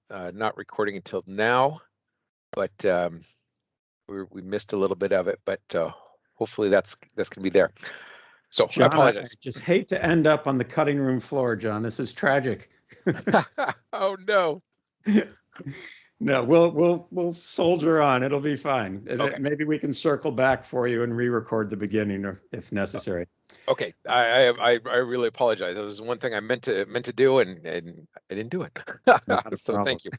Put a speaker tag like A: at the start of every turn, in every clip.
A: not recording until now, but we missed a little bit of it, but hopefully that's going to be there. So
B: John,
A: I apologize.
B: I just hate to end up on the cutting room floor, John. This is tragic.
A: Oh no.
B: No, we'll soldier on. It'll be fine.
A: Okay.
B: Maybe we can circle back for you and re-record the beginning if necessary.
A: Okay, I really apologize. That was one thing I meant to do, and I didn't do it. So thank you.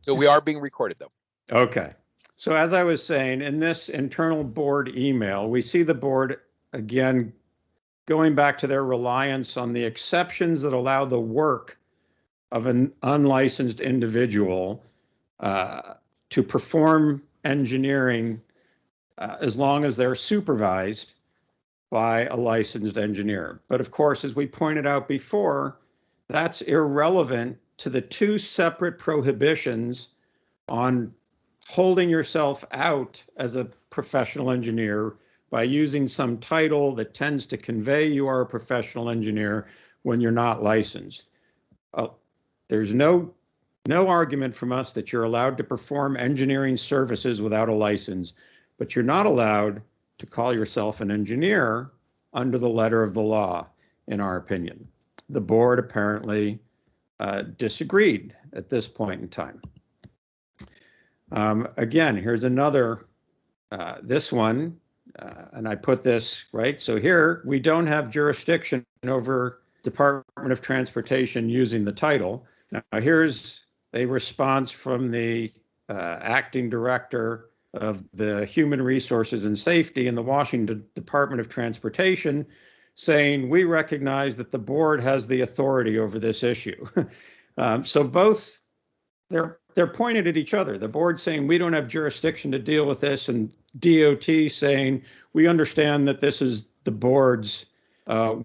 A: So we are being recorded, though.
B: Okay. So as I was saying, in this internal board email, we see the board again going back to their reliance on the exceptions that allow the work of an unlicensed individual to perform engineering as long as they're supervised by a licensed engineer. But of course, as we pointed out before, that's irrelevant to the two separate prohibitions on holding yourself out as a professional engineer by using some title that tends to convey you are a professional engineer when you're not licensed. There's no argument from us that you're allowed to perform engineering services without a license, but you're not allowed to call yourself an engineer under the letter of the law, in our opinion. The board apparently disagreed at this point in time. Again, here's another, this one, and I put this, right? So here, we don't have jurisdiction over Department of Transportation using the title. Now, here's a response from the acting director of the Human Resources and Safety in the Washington Department of Transportation saying, we recognize that the board has the authority over this issue. So both, they're pointed at each other. The board saying we don't have jurisdiction to deal with this, and DOT saying we understand that this is the board's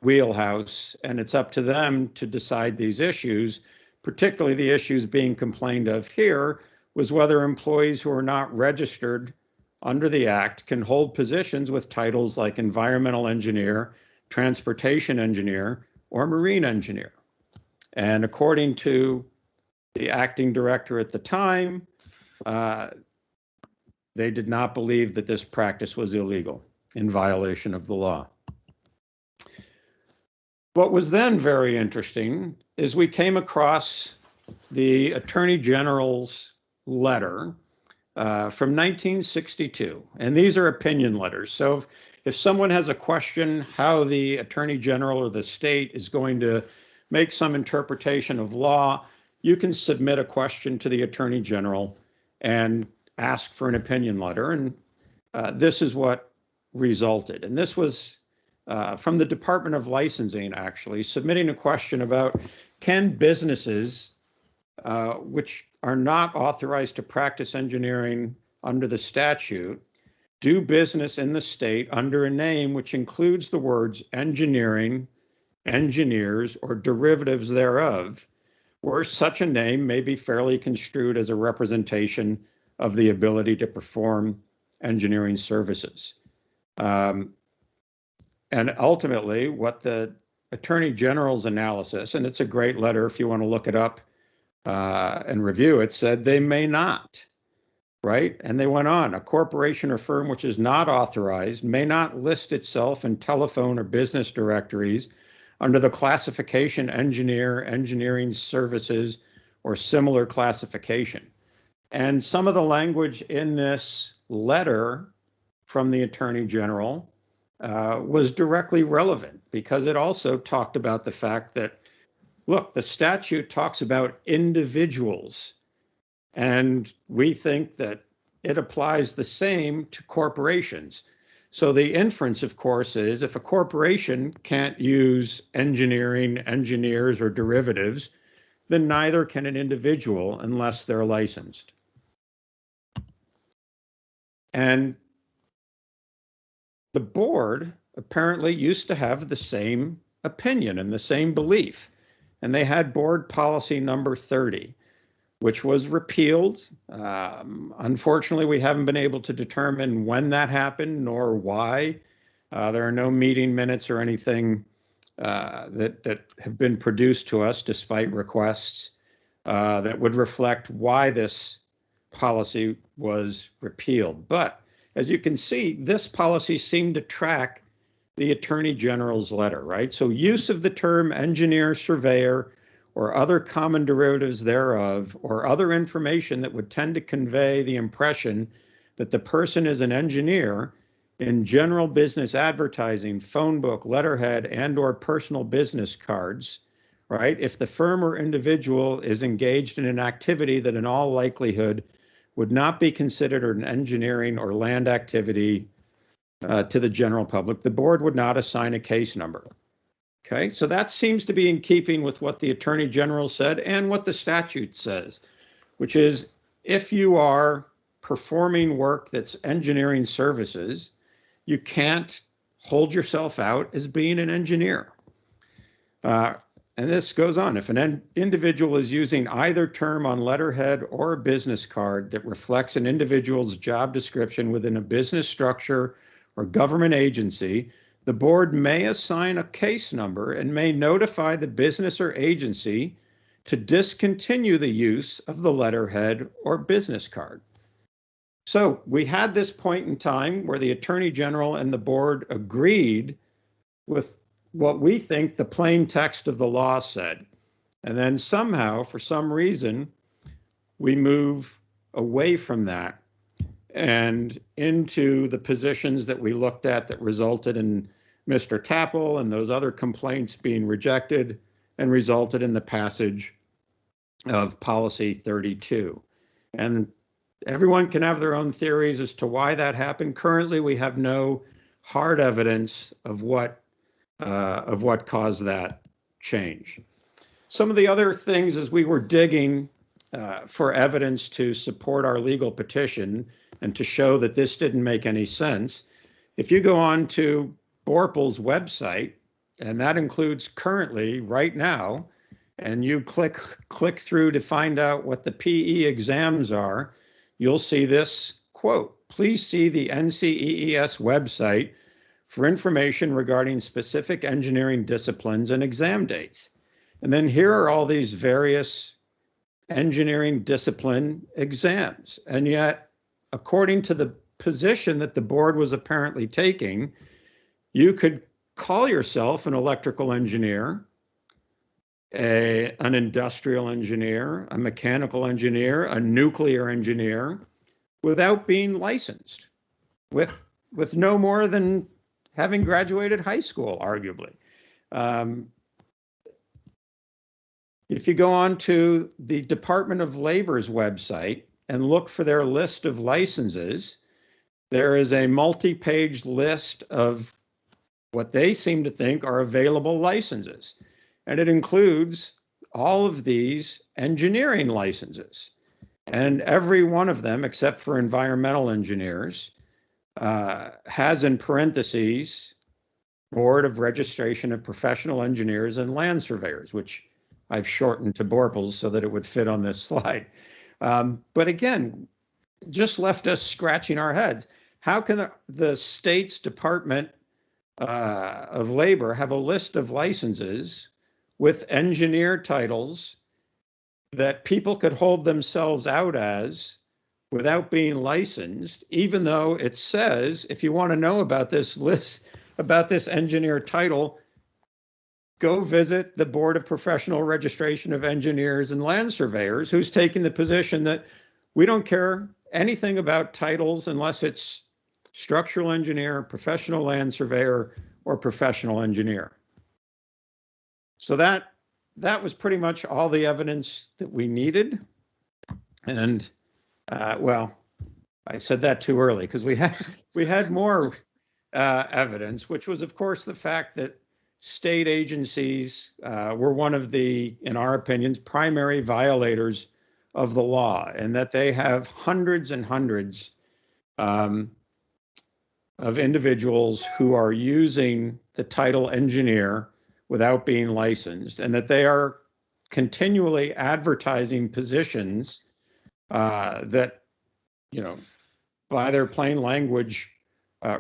B: wheelhouse and it's up to them to decide these issues, particularly the issues being complained of here was whether employees who are not registered under the Act can hold positions with titles like environmental engineer, transportation engineer, or marine engineer. And according to the acting director at the time, they did not believe that this practice was illegal in violation of the law. What was then very interesting is we came across the Attorney General's letter from 1962, and these are opinion letters. So if someone has a question how the Attorney General or the state is going to make some interpretation of law, you can submit a question to the Attorney General and ask for an opinion letter. And this is what resulted. And this was from the Department of Licensing, actually, submitting a question about can businesses which are not authorized to practice engineering under the statute do business in the state under a name which includes the words engineering, engineers, or derivatives thereof, where such a name may be fairly construed as a representation of the ability to perform engineering services. And ultimately, what the Attorney General's analysis, and it's a great letter if you want to look it up and review it, said they may not, right? And they went on, a corporation or firm which is not authorized may not list itself in telephone or business directories under the classification engineer, engineering services, or similar classification. And some of the language in this letter from the Attorney General was directly relevant because it also talked about the fact that, look, the statute talks about individuals, and we think that it applies the same to corporations. So the inference, of course, is if a corporation can't use engineering, engineers, or derivatives, then neither can an individual unless they're licensed. And the board apparently used to have the same opinion and the same belief. And they had board policy number 30, which was repealed. Unfortunately, we haven't been able to determine when that happened nor why. There are no meeting minutes or anything that have been produced to us despite requests. that would reflect why this policy was repealed. But as you can see, this policy seemed to track the Attorney General's letter, right? So use of the term engineer, surveyor, or other common derivatives thereof, or other information that would tend to convey the impression that the person is an engineer in general business advertising, phone book, letterhead, and/or personal business cards, right? If the firm or individual is engaged in an activity that in all likelihood would not be considered an engineering or land activity to the general public, the board would not assign a case number. Okay, so that seems to be in keeping with what the Attorney General said and what the statute says, which is if you are performing work that's engineering services, you can't hold yourself out as being an engineer. And this goes on. If an individual is using either term on letterhead or a business card that reflects an individual's job description within a business structure or government agency, the board may assign a case number and may notify the business or agency to discontinue the use of the letterhead or business card. So we had this point in time where the Attorney General and the board agreed with what we think the plain text of the law said. And then somehow, for some reason, we move away from that and into the positions that we looked at that resulted in Mr. Tappel and those other complaints being rejected and resulted in the passage of Policy 32. And everyone can have their own theories as to why that happened. Currently, we have no hard evidence of what caused that change. Some of the other things as we were digging for evidence to support our legal petition and to show that this didn't make any sense, if you go on to BORPEL's website, and that includes currently, right now, and you click through to find out what the PE exams are, you'll see this quote, "Please see the NCEES website for information regarding specific engineering disciplines and exam dates." And then here are all these various engineering discipline exams. And yet, according to the position that the board was apparently taking, you could call yourself an electrical engineer, an industrial engineer, a mechanical engineer, a nuclear engineer, without being licensed, with no more than having graduated high school, arguably. If you go on to the Department of Labor's website and look for their list of licenses, there is a multi-page list of what they seem to think are available licenses. And it includes all of these engineering licenses. And every one of them, except for environmental engineers, has in parentheses, Board of Registration of Professional Engineers and Land Surveyors, which I've shortened to BORPELS so that it would fit on this slide. But again, just left us scratching our heads. How can the state's Department of Labor have a list of licenses with engineer titles that people could hold themselves out as without being licensed, even though it says, if you want to know about this list, about this engineer title, go visit the Board of Professional Registration of Engineers and Land Surveyors, who's taking the position that we don't care anything about titles unless it's structural engineer, professional land surveyor, or professional engineer. So that was pretty much all the evidence that we needed. And well, I said that too early because we had more evidence, which was, of course, the fact that state agencies were one of the, in our opinions, primary violators of the law, and that they have hundreds and hundreds of individuals who are using the title engineer without being licensed, and that they are continually advertising positions that, you know, by their plain language,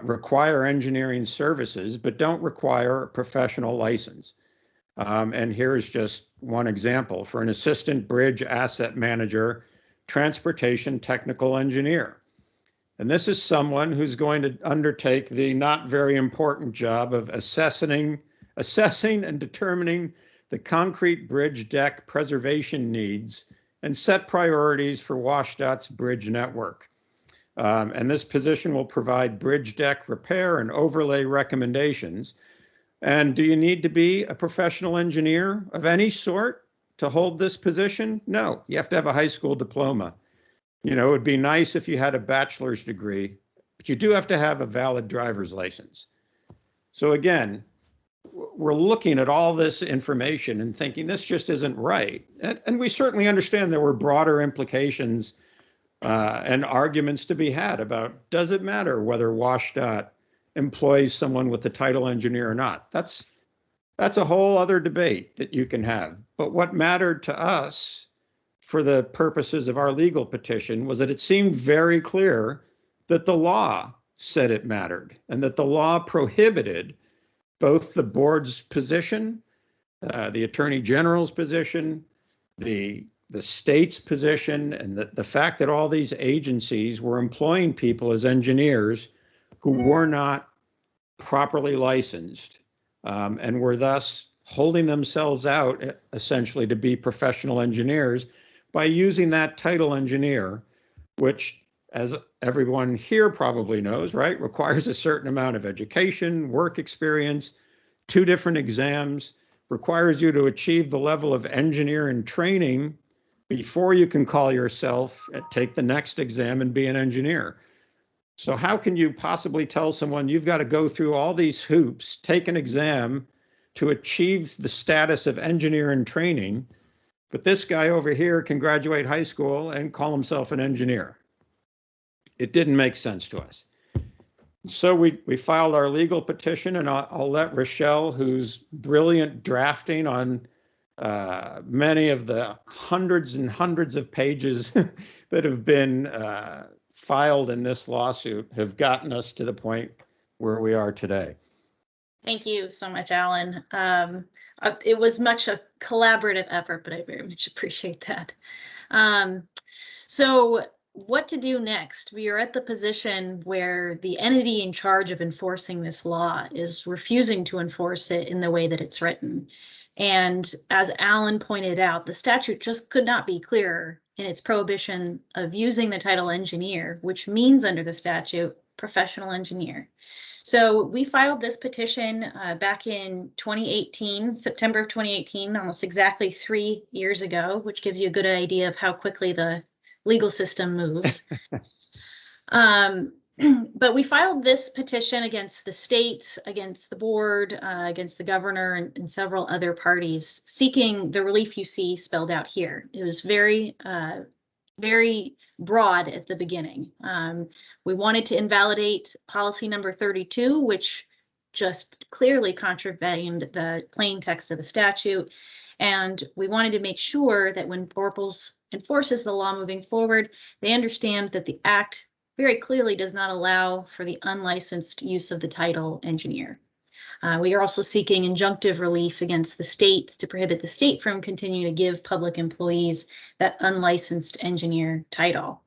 B: require engineering services, but don't require a professional license. And here's just one example for an assistant bridge asset manager, transportation technical engineer. And this is someone who's going to undertake the not very important job of assessing and determining the concrete bridge deck preservation needs and set priorities for WSDOT's bridge network. And this position will provide bridge deck repair and overlay recommendations. And do you need to be a professional engineer of any sort to hold this position? No, you have to have a high school diploma. You know, it would be nice if you had a bachelor's degree, but you do have to have a valid driver's license. So again, we're looking at all this information and thinking this just isn't right. And we certainly understand there were broader implications and arguments to be had about, does it matter whether WSDOT employs someone with the title engineer or not? That's a whole other debate that you can have. But what mattered to us for the purposes of our legal petition was that it seemed very clear that the law said it mattered and that the law prohibited both the board's position, the attorney general's position, the state's position, and the fact that all these agencies were employing people as engineers who were not properly licensed and were thus holding themselves out essentially to be professional engineers by using that title engineer, which, as everyone here probably knows, right, requires a certain amount of education, work experience, 2 different exams, requires you to achieve the level of engineer in training before you can call yourself, take the next exam and be an engineer. So how can you possibly tell someone you've got to go through all these hoops, take an exam to achieve the status of engineer in training, but this guy over here can graduate high school and call himself an engineer? It didn't make sense to us. So we filed our legal petition, and I'll let Rochelle, who's brilliant drafting on many of the hundreds and hundreds of pages that have been filed in this lawsuit, have gotten us to the point where we are today.
C: Thank you so much, Alan. It was much a collaborative effort, but I very much appreciate that. So what to do next? We are at the position where the entity in charge of enforcing this law is refusing to enforce it in the way that it's written. And as Alan pointed out, the statute just could not be clearer in its prohibition of using the title engineer, which means under the statute, professional engineer. So we filed this petition back in 2018, September of 2018, almost exactly 3 years ago, which gives you a good idea of how quickly the legal system moves. But we filed this petition against the state, against the board, against the governor, and several other parties, seeking the relief you see spelled out here. It was very broad at the beginning. We wanted to invalidate policy number 32, which just clearly contravened the plain text of the statute. And we wanted to make sure that when BORPELS enforces the law moving forward, they understand that the act very clearly does not allow for the unlicensed use of the title engineer. We are also seeking injunctive relief against the state to prohibit the state from continuing to give public employees that unlicensed engineer title.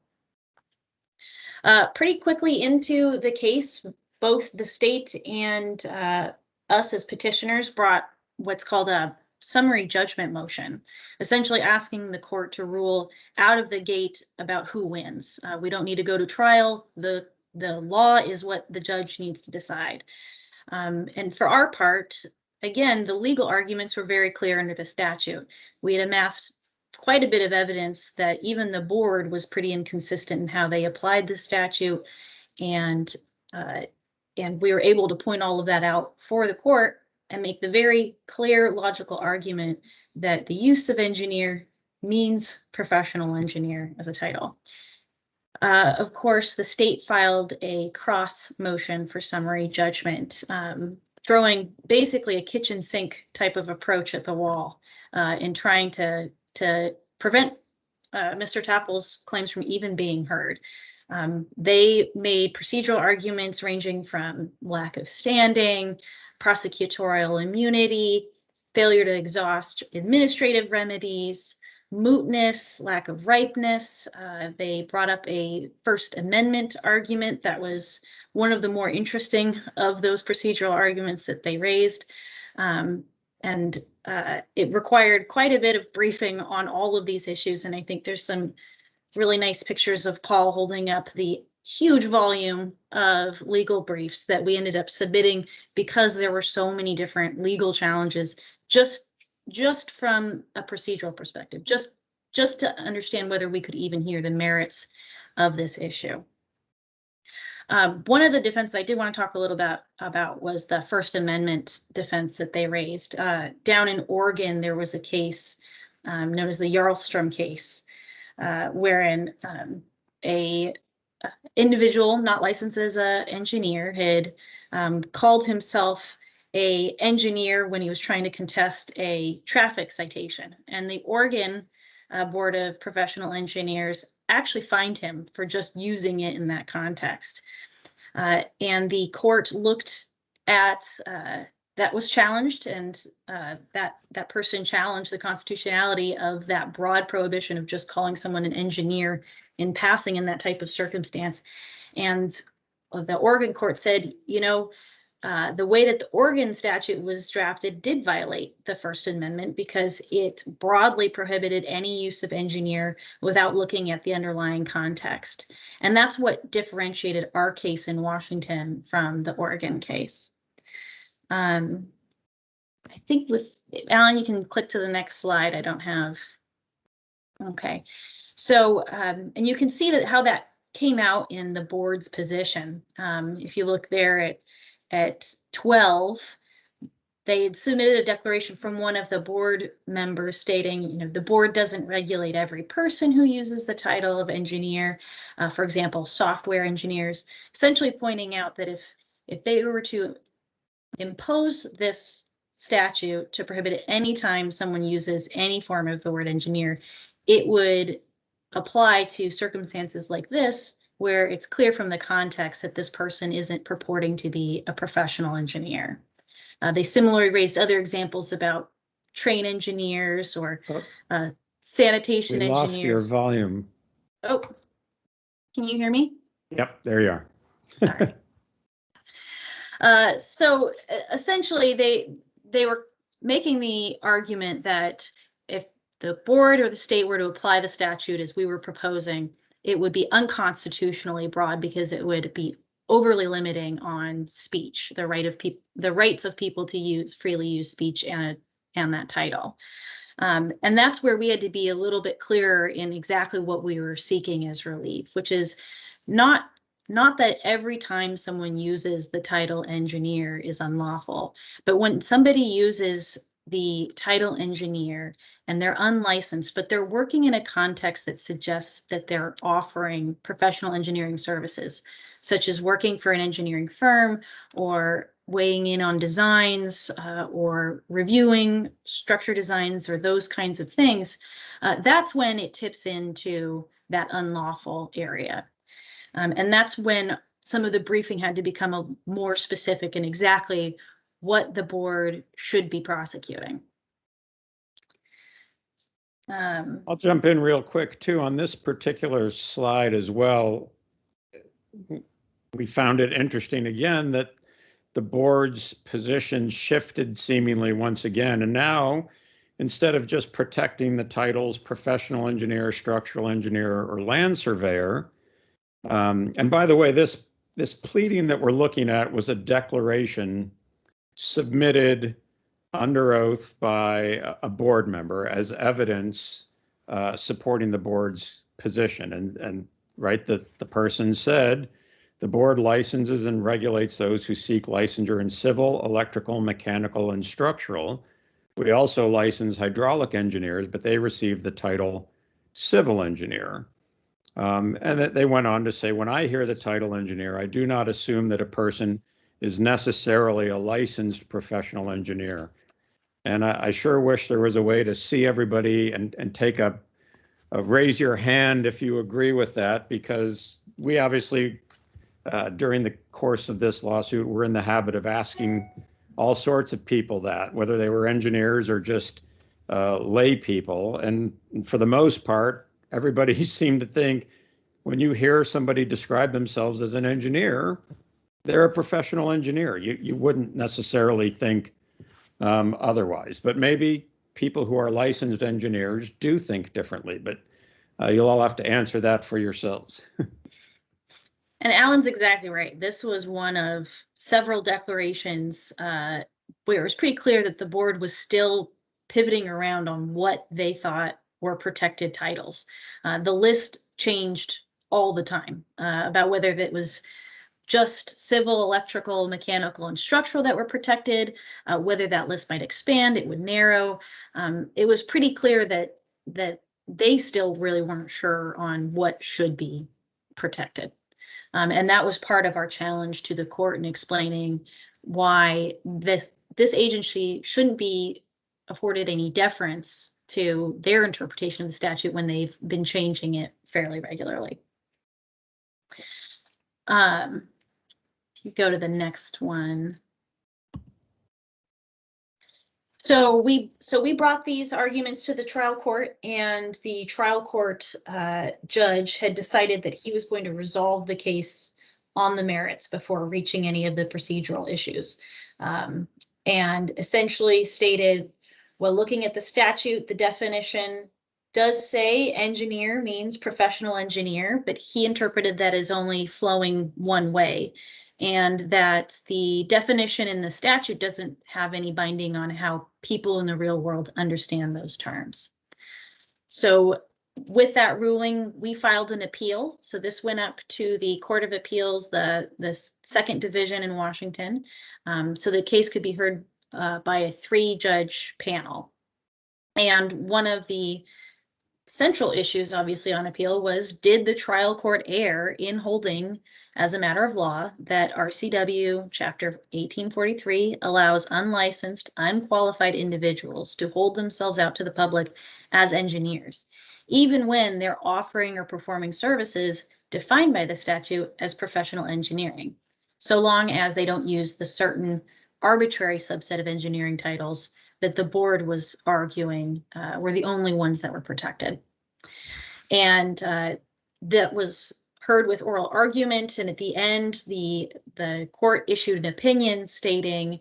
C: Pretty quickly into the case, both the state and us as petitioners brought what's called a summary judgment motion, essentially asking the court to rule out of the gate about who wins. We don't need to go to trial. The law is what the judge needs to decide. And for our part, again, the legal arguments were very clear under the statute. We had amassed quite a bit of evidence that even the board was pretty inconsistent in how they applied the statute, and we were able to point all of that out for the court and make the very clear, logical argument that the use of engineer means professional engineer as a title. Of course, the state filed a cross motion for summary judgment, throwing basically a kitchen sink type of approach at the wall in trying to prevent Mr. Tappel's claims from even being heard. They made procedural arguments ranging from lack of standing, prosecutorial immunity, failure to exhaust administrative remedies, mootness, lack of ripeness. They brought up a First Amendment argument that was one of the more interesting of those procedural arguments that they raised. It required quite a bit of briefing on all of these issues. And I think there's some really nice pictures of Paul holding up the huge volume of legal briefs that we ended up submitting because there were so many different legal challenges just from a procedural perspective, just to understand whether we could even hear the merits of this issue. One of the defenses I did want to talk a little about was the First Amendment defense that they raised. Down in Oregon, there was a case known as the Jarlstrom case, wherein a individual not licensed as an engineer had called himself a engineer when he was trying to contest a traffic citation. And the Oregon Board of Professional Engineers actually fined him for just using it in that context. And the court looked at that was challenged, and that person challenged the constitutionality of that broad prohibition of just calling someone an engineer in passing in that type of circumstance. And the Oregon court said, you know, the way that the Oregon statute was drafted did violate the First Amendment because it broadly prohibited any use of engineer without looking at the underlying context. And that's what differentiated our case in Washington from the Oregon case. I think with Alan, you can click to the next slide. I don't have. Okay. So, and you can see that how that came out in the board's position. If you look there at 12, they had submitted a declaration from one of the board members stating, you know, the board doesn't regulate every person who uses the title of engineer, for example, software engineers, essentially pointing out that if they were to impose this statute to prohibit it any time someone uses any form of the word engineer, it would apply to circumstances like this, where it's clear from the context that this person isn't purporting to be a professional engineer. They similarly raised other examples about train engineers or sanitation engineers.
B: We lost your volume.
C: Oh, can you hear me?
B: Yep, there you are.
C: Sorry. So essentially, they were making the argument that if the board or the state were to apply the statute as we were proposing, it would be unconstitutionally broad because it would be overly limiting on speech, the rights of people to freely use speech and that title. And that's where we had to be a little bit clearer in exactly what we were seeking as relief, which is not that every time someone uses the title engineer is unlawful, but when somebody uses the title engineer and they're unlicensed, but they're working in a context that suggests that they're offering professional engineering services, such as working for an engineering firm or weighing in on designs or reviewing structure designs or those kinds of things, that's when it tips into that unlawful area. And that's when some of the briefing had to become more specific in exactly what the board should be prosecuting.
B: I'll jump in real quick too on this particular slide as well. We found it interesting again that the board's position shifted seemingly once again. And now, instead of just protecting the titles professional engineer, structural engineer, or land surveyor, and by the way, this pleading that we're looking at was a declaration submitted under oath by a board member as evidence supporting the board's position. And right, the person said, the board licenses and regulates those who seek licensure in civil, electrical, mechanical, and structural. We also license hydraulic engineers, but they receive the title civil engineer. And that they went on to say, when I hear the title engineer, I do not assume that a person is necessarily a licensed professional engineer. And I sure wish there was a way to see everybody and take a raise your hand if you agree with that, because we obviously, during the course of this lawsuit, we're in the habit of asking all sorts of people that, whether they were engineers or just lay people. And for the most part, everybody seemed to think when you hear somebody describe themselves as an engineer, they're a professional engineer. You wouldn't necessarily think otherwise, but maybe people who are licensed engineers do think differently, but you'll all have to answer that for yourselves.
C: And Alan's exactly right. This was one of several declarations where it was pretty clear that the board was still pivoting around on what they thought were protected titles. The list changed all the time about whether it was just civil, electrical, mechanical, and structural that were protected, whether that list might expand, it would narrow. It was pretty clear that they still really weren't sure on what should be protected. And that was part of our challenge to the court in explaining why this agency shouldn't be afforded any deference to their interpretation of the statute when they've been changing it fairly regularly. If you go to the next one. So we brought these arguments to the trial court, and the trial court judge had decided that he was going to resolve the case on the merits before reaching any of the procedural issues, and essentially stated, well, looking at the statute, the definition does say engineer means professional engineer, but he interpreted that as only flowing one way, and that the definition in the statute doesn't have any binding on how people in the real world understand those terms. So with that ruling, we filed an appeal. So this went up to the Court of Appeals, the Second Division in Washington. So the case could be heard by a 3-judge panel. And one of the central issues, obviously, on appeal was, did the trial court err in holding as a matter of law that RCW Chapter 1843 allows unlicensed, unqualified individuals to hold themselves out to the public as engineers, even when they're offering or performing services defined by the statute as professional engineering, so long as they don't use the certain arbitrary subset of engineering titles that the board was arguing were the only ones that were protected. And that was heard with oral argument, and at the end, the court issued an opinion stating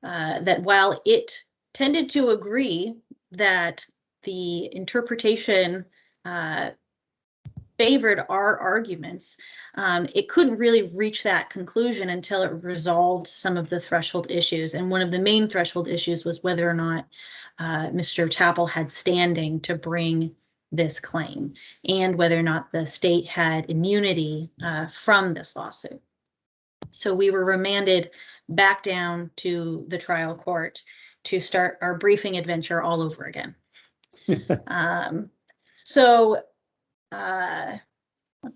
C: that while it tended to agree that the interpretation favored our arguments, it couldn't really reach that conclusion until it resolved some of the threshold issues. And one of the main threshold issues was whether or not Mr. Tappel had standing to bring this claim, and whether or not the state had immunity from this lawsuit. So we were remanded back down to the trial court to start our briefing adventure all over again. What's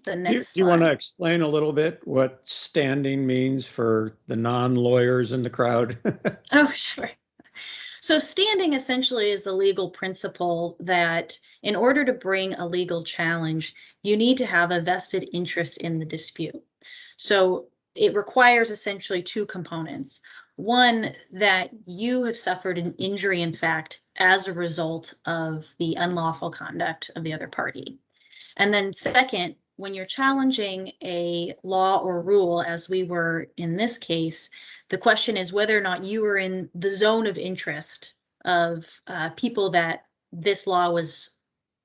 C: the next
B: Do you want to explain a little bit what standing means for the non-lawyers in the crowd?
C: Oh, sure. So standing essentially is the legal principle that in order to bring a legal challenge, you need to have a vested interest in the dispute. So it requires essentially 2 components. One, that you have suffered an injury in fact as a result of the unlawful conduct of the other party. And then second, when you're challenging a law or rule, as we were in this case, the question is whether or not you were in the zone of interest of people that this law was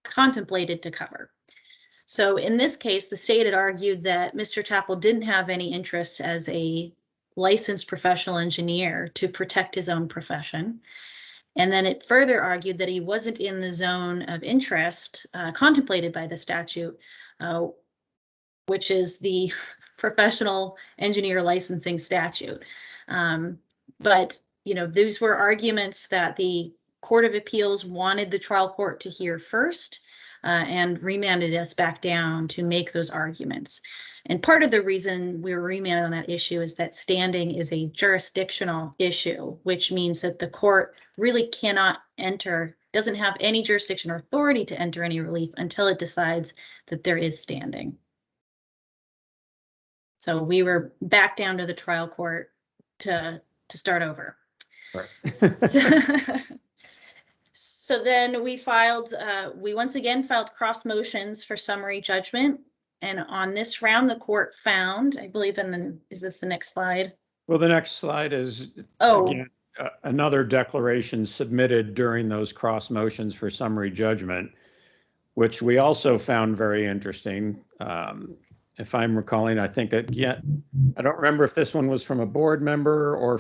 C: contemplated to cover. So in this case, the state had argued that Mr. Tappel didn't have any interest as a licensed professional engineer to protect his own profession. And then it further argued that he wasn't in the zone of interest contemplated by the statute, which is the professional engineer licensing statute. But, you know, these were arguments that the Court of Appeals wanted the trial court to hear first, and remanded us back down to make those arguments. And part of the reason we were remanded on that issue is that standing is a jurisdictional issue, which means that the court really cannot enter, doesn't have any jurisdiction or authority to enter any relief until it decides that there is standing. So we were back down to the trial court to to start over.
B: Right.
C: So then we filed, we once again filed cross motions for summary judgment. And on this round, the court found, I believe is this the next slide?
B: Well, the next slide is, again, another declaration submitted during those cross motions for summary judgment, which we also found very interesting. If I'm recalling, I think, again, I don't remember if this one was from a board member or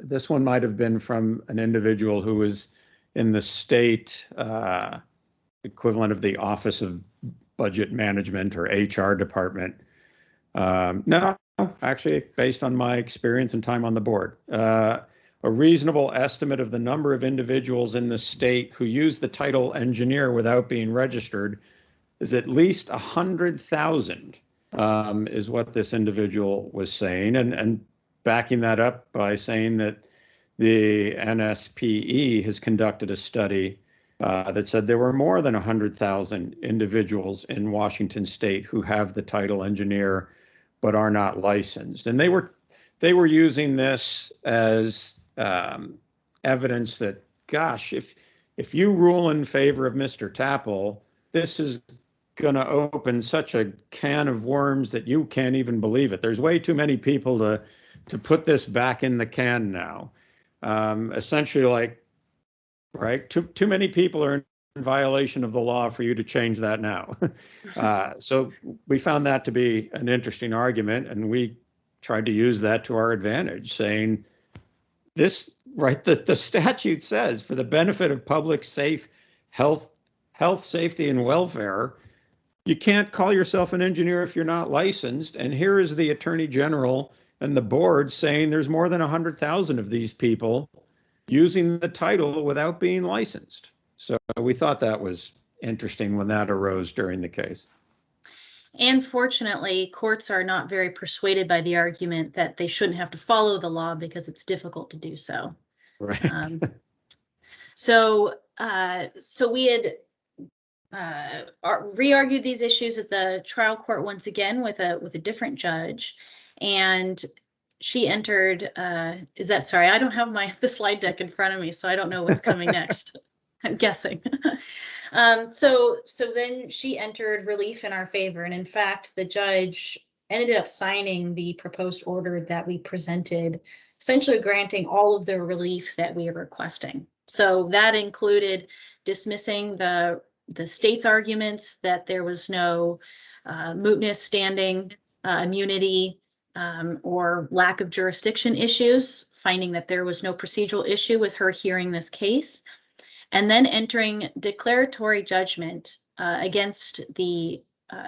B: this one might have been from an individual who was in the state equivalent of the Office of Budget Management or HR department. No, actually, based on my experience and time on the board. A reasonable estimate of the number of individuals in the state who use the title engineer without being registered is at least 100,000, is what this individual was saying, and backing that up by saying that the NSPE has conducted a study that said there were more than 100,000 individuals in Washington state who have the title engineer but are not licensed. And they were using this as evidence that, gosh, if you rule in favor of Mr. Tappel, this is going to open such a can of worms that you can't even believe it. There's way too many people to put this back in the can now. Essentially, like, right, too many people are in violation of the law for you to change that now. So we found that to be an interesting argument, and we tried to use that to our advantage, saying this, right, the statute says for the benefit of public health, safety, and welfare, you can't call yourself an engineer if you're not licensed. And here is the Attorney General and the board saying there's more than 100,000 of these people using the title without being licensed. So we thought that was interesting when that arose during the case.
C: And fortunately, courts are not very persuaded by the argument that they shouldn't have to follow the law because it's difficult to do so.
B: Right.
C: So we had re-argued these issues at the trial court once again with a different judge, and she entered. Sorry, I don't have the slide deck in front of me, so I don't know what's coming next. I'm guessing. So then she entered relief in our favor, and in fact, the judge ended up signing the proposed order that we presented, essentially granting all of the relief that we are requesting. So that included dismissing the state's arguments that there was no mootness, standing, immunity, or lack of jurisdiction issues, finding that there was no procedural issue with her hearing this case, and then entering declaratory judgment against the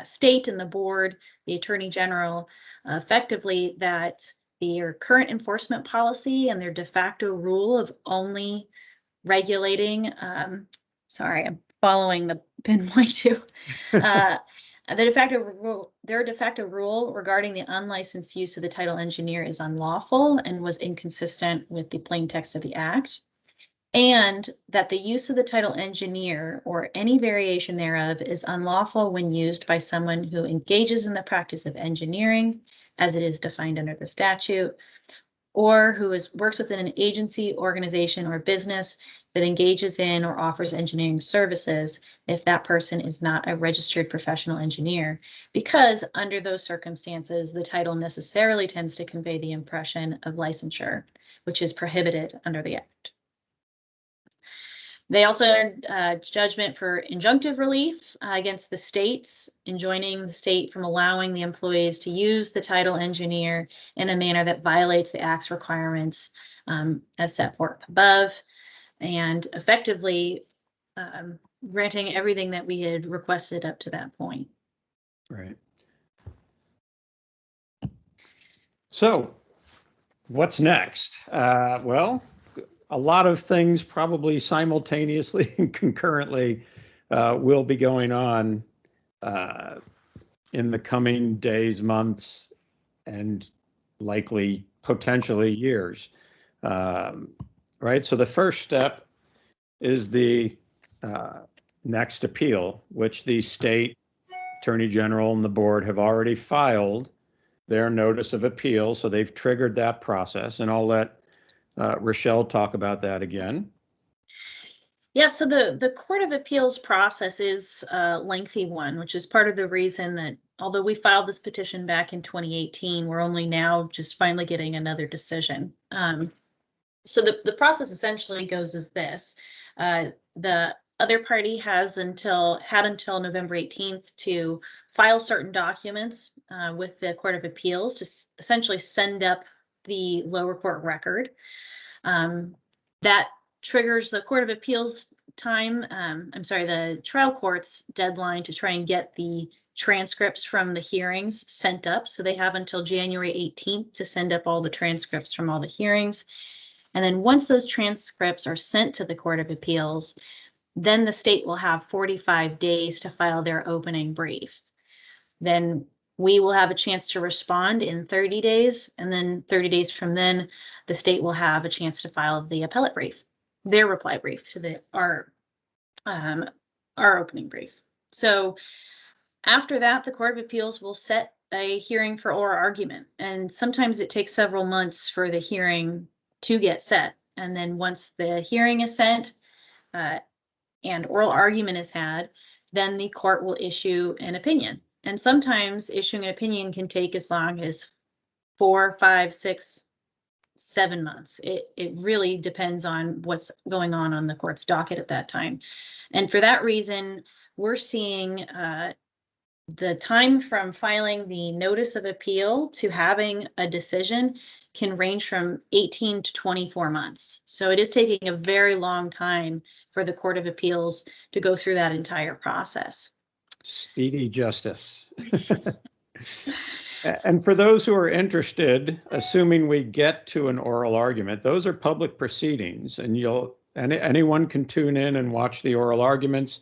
C: state and the board, the Attorney General, effectively that their current enforcement policy and their de facto rule of only regulating, sorry, I'm following the pinpoint too. Their de facto rule regarding the unlicensed use of the title engineer is unlawful and was inconsistent with the plain text of the act, and that the use of the title engineer or any variation thereof is unlawful when used by someone who engages in the practice of engineering as it is defined under the statute, or who works within an agency, organization, or business that engages in or offers engineering services if that person is not a registered professional engineer, because under those circumstances, the title necessarily tends to convey the impression of licensure, which is prohibited under the Act. They also entered judgment for injunctive relief against the states, enjoining the state from allowing the employees to use the title engineer in a manner that violates the Act's requirements as set forth above, and effectively granting everything that we had requested up to that point.
B: Right. So what's next? Well, a lot of things probably simultaneously and concurrently will be going on in the coming days, months, and likely potentially years. Right. So the first step is the next appeal, which the state attorney general and the board have already filed their notice of appeal. So they've triggered that process, and I'll let Rochelle talk about that again.
C: Yeah, so the Court of Appeals process is a lengthy one, which is part of the reason that although we filed this petition back in 2018, we're only now just finally getting another decision. So the process essentially goes as this. The other party had until November 18th to file certain documents with the Court of Appeals to essentially send up the lower court record. That triggers the Court of Appeals time. The trial court's deadline to try and get the transcripts from the hearings sent up. So they have until January 18th to send up all the transcripts from all the hearings. And then once those transcripts are sent to the Court of Appeals, then the state will have 45 days to file their opening brief. Then we will have a chance to respond in 30 days. And then 30 days from then, the state will have a chance to file the appellate brief, their reply brief to our opening brief. So after that, the Court of Appeals will set a hearing for oral argument. And sometimes it takes several months for the hearing to get set. And then once the hearing is set and oral argument is had, then the court will issue an opinion. And sometimes issuing an opinion can take as long as 4, 5, 6, 7 months. It really depends on what's going on the court's docket at that time. And for that reason, we're seeing the time from filing the notice of appeal to having a decision can range from 18 to 24 months. So it is taking a very long time for the Court of Appeals to go through that entire process.
B: Speedy justice. And for those who are interested, assuming we get to an oral argument, those are public proceedings, and anyone can tune in and watch the oral arguments.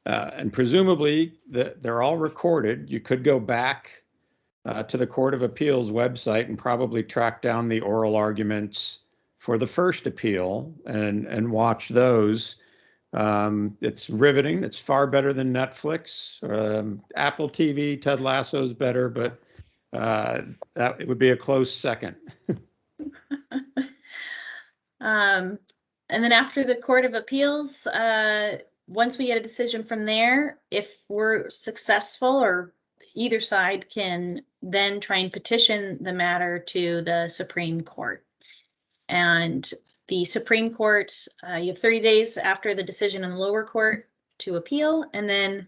B: And presumably they're all recorded. You could go back to the Court of Appeals website and probably track down the oral arguments for the first appeal and watch those. It's riveting. It's far better than Netflix. Apple TV, Ted Lasso's better, but that it would be a close second.
C: And then after the Court of Appeals, once we get a decision from there, if we're successful, or either side can then try and petition the matter to the Supreme Court. And the Supreme Court, you have 30 days after the decision in the lower court to appeal, and then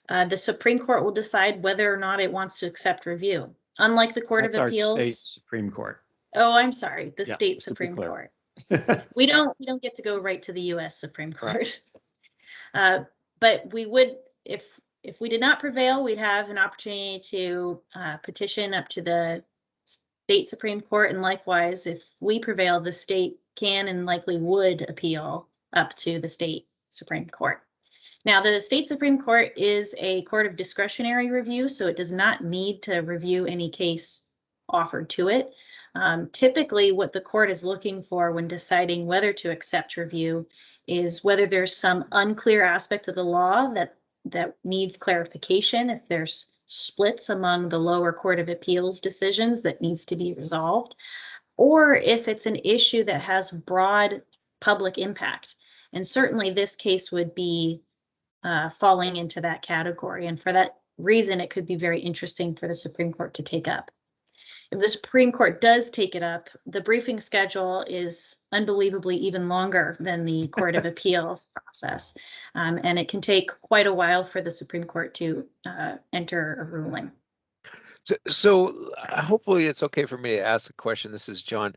C: the Supreme Court will decide whether or not it wants to accept review. Unlike the Court of Appeals.
B: Our state Supreme Court.
C: Oh, I'm sorry, the state Supreme Court. We don't get to go right to the U.S. Supreme Court. But we would, if we did not prevail, we'd have an opportunity to petition up to the state Supreme Court, and likewise, if we prevail, the state can and likely would appeal up to the state Supreme Court. Now, the state Supreme Court is a court of discretionary review, so it does not need to review any case offered to it. Typically, what the court is looking for when deciding whether to accept review is whether there's some unclear aspect of the law that needs clarification, if there's splits among the lower Court of Appeals decisions that needs to be resolved, or if it's an issue that has broad public impact. And certainly this case would be falling into that category. And for that reason, it could be very interesting for the Supreme Court to take up. If the Supreme Court does take it up, the briefing schedule is unbelievably even longer than the Court of Appeals process. And it can take quite a while for the Supreme Court to enter a ruling.
A: So hopefully it's okay for me to ask a question. This is John.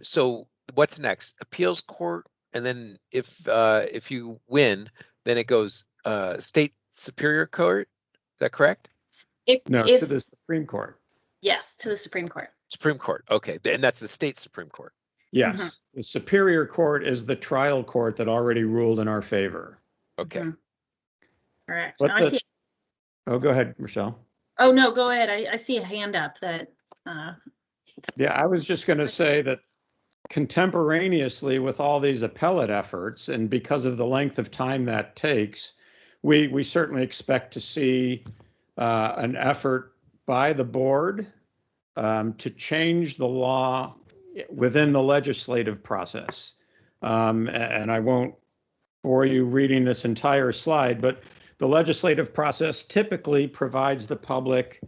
A: So what's next? Appeals court, and then if you win, then it goes state superior court. Is that correct?
B: To the Supreme Court.
C: Yes, to the Supreme Court.
A: Supreme Court. Okay, and that's the state Supreme Court.
B: Yes, The Superior Court is the trial court that already ruled in our favor.
A: Okay.
C: Correct. Now I see.
B: Oh, go ahead, Michelle.
C: Oh no, go ahead. I see a hand up that.
B: Yeah, I was just going to say that contemporaneously with all these appellate efforts, and because of the length of time that takes, we certainly expect to see an effort by the board to change the law within the legislative process. And I won't bore you reading this entire slide, but the legislative process typically provides the public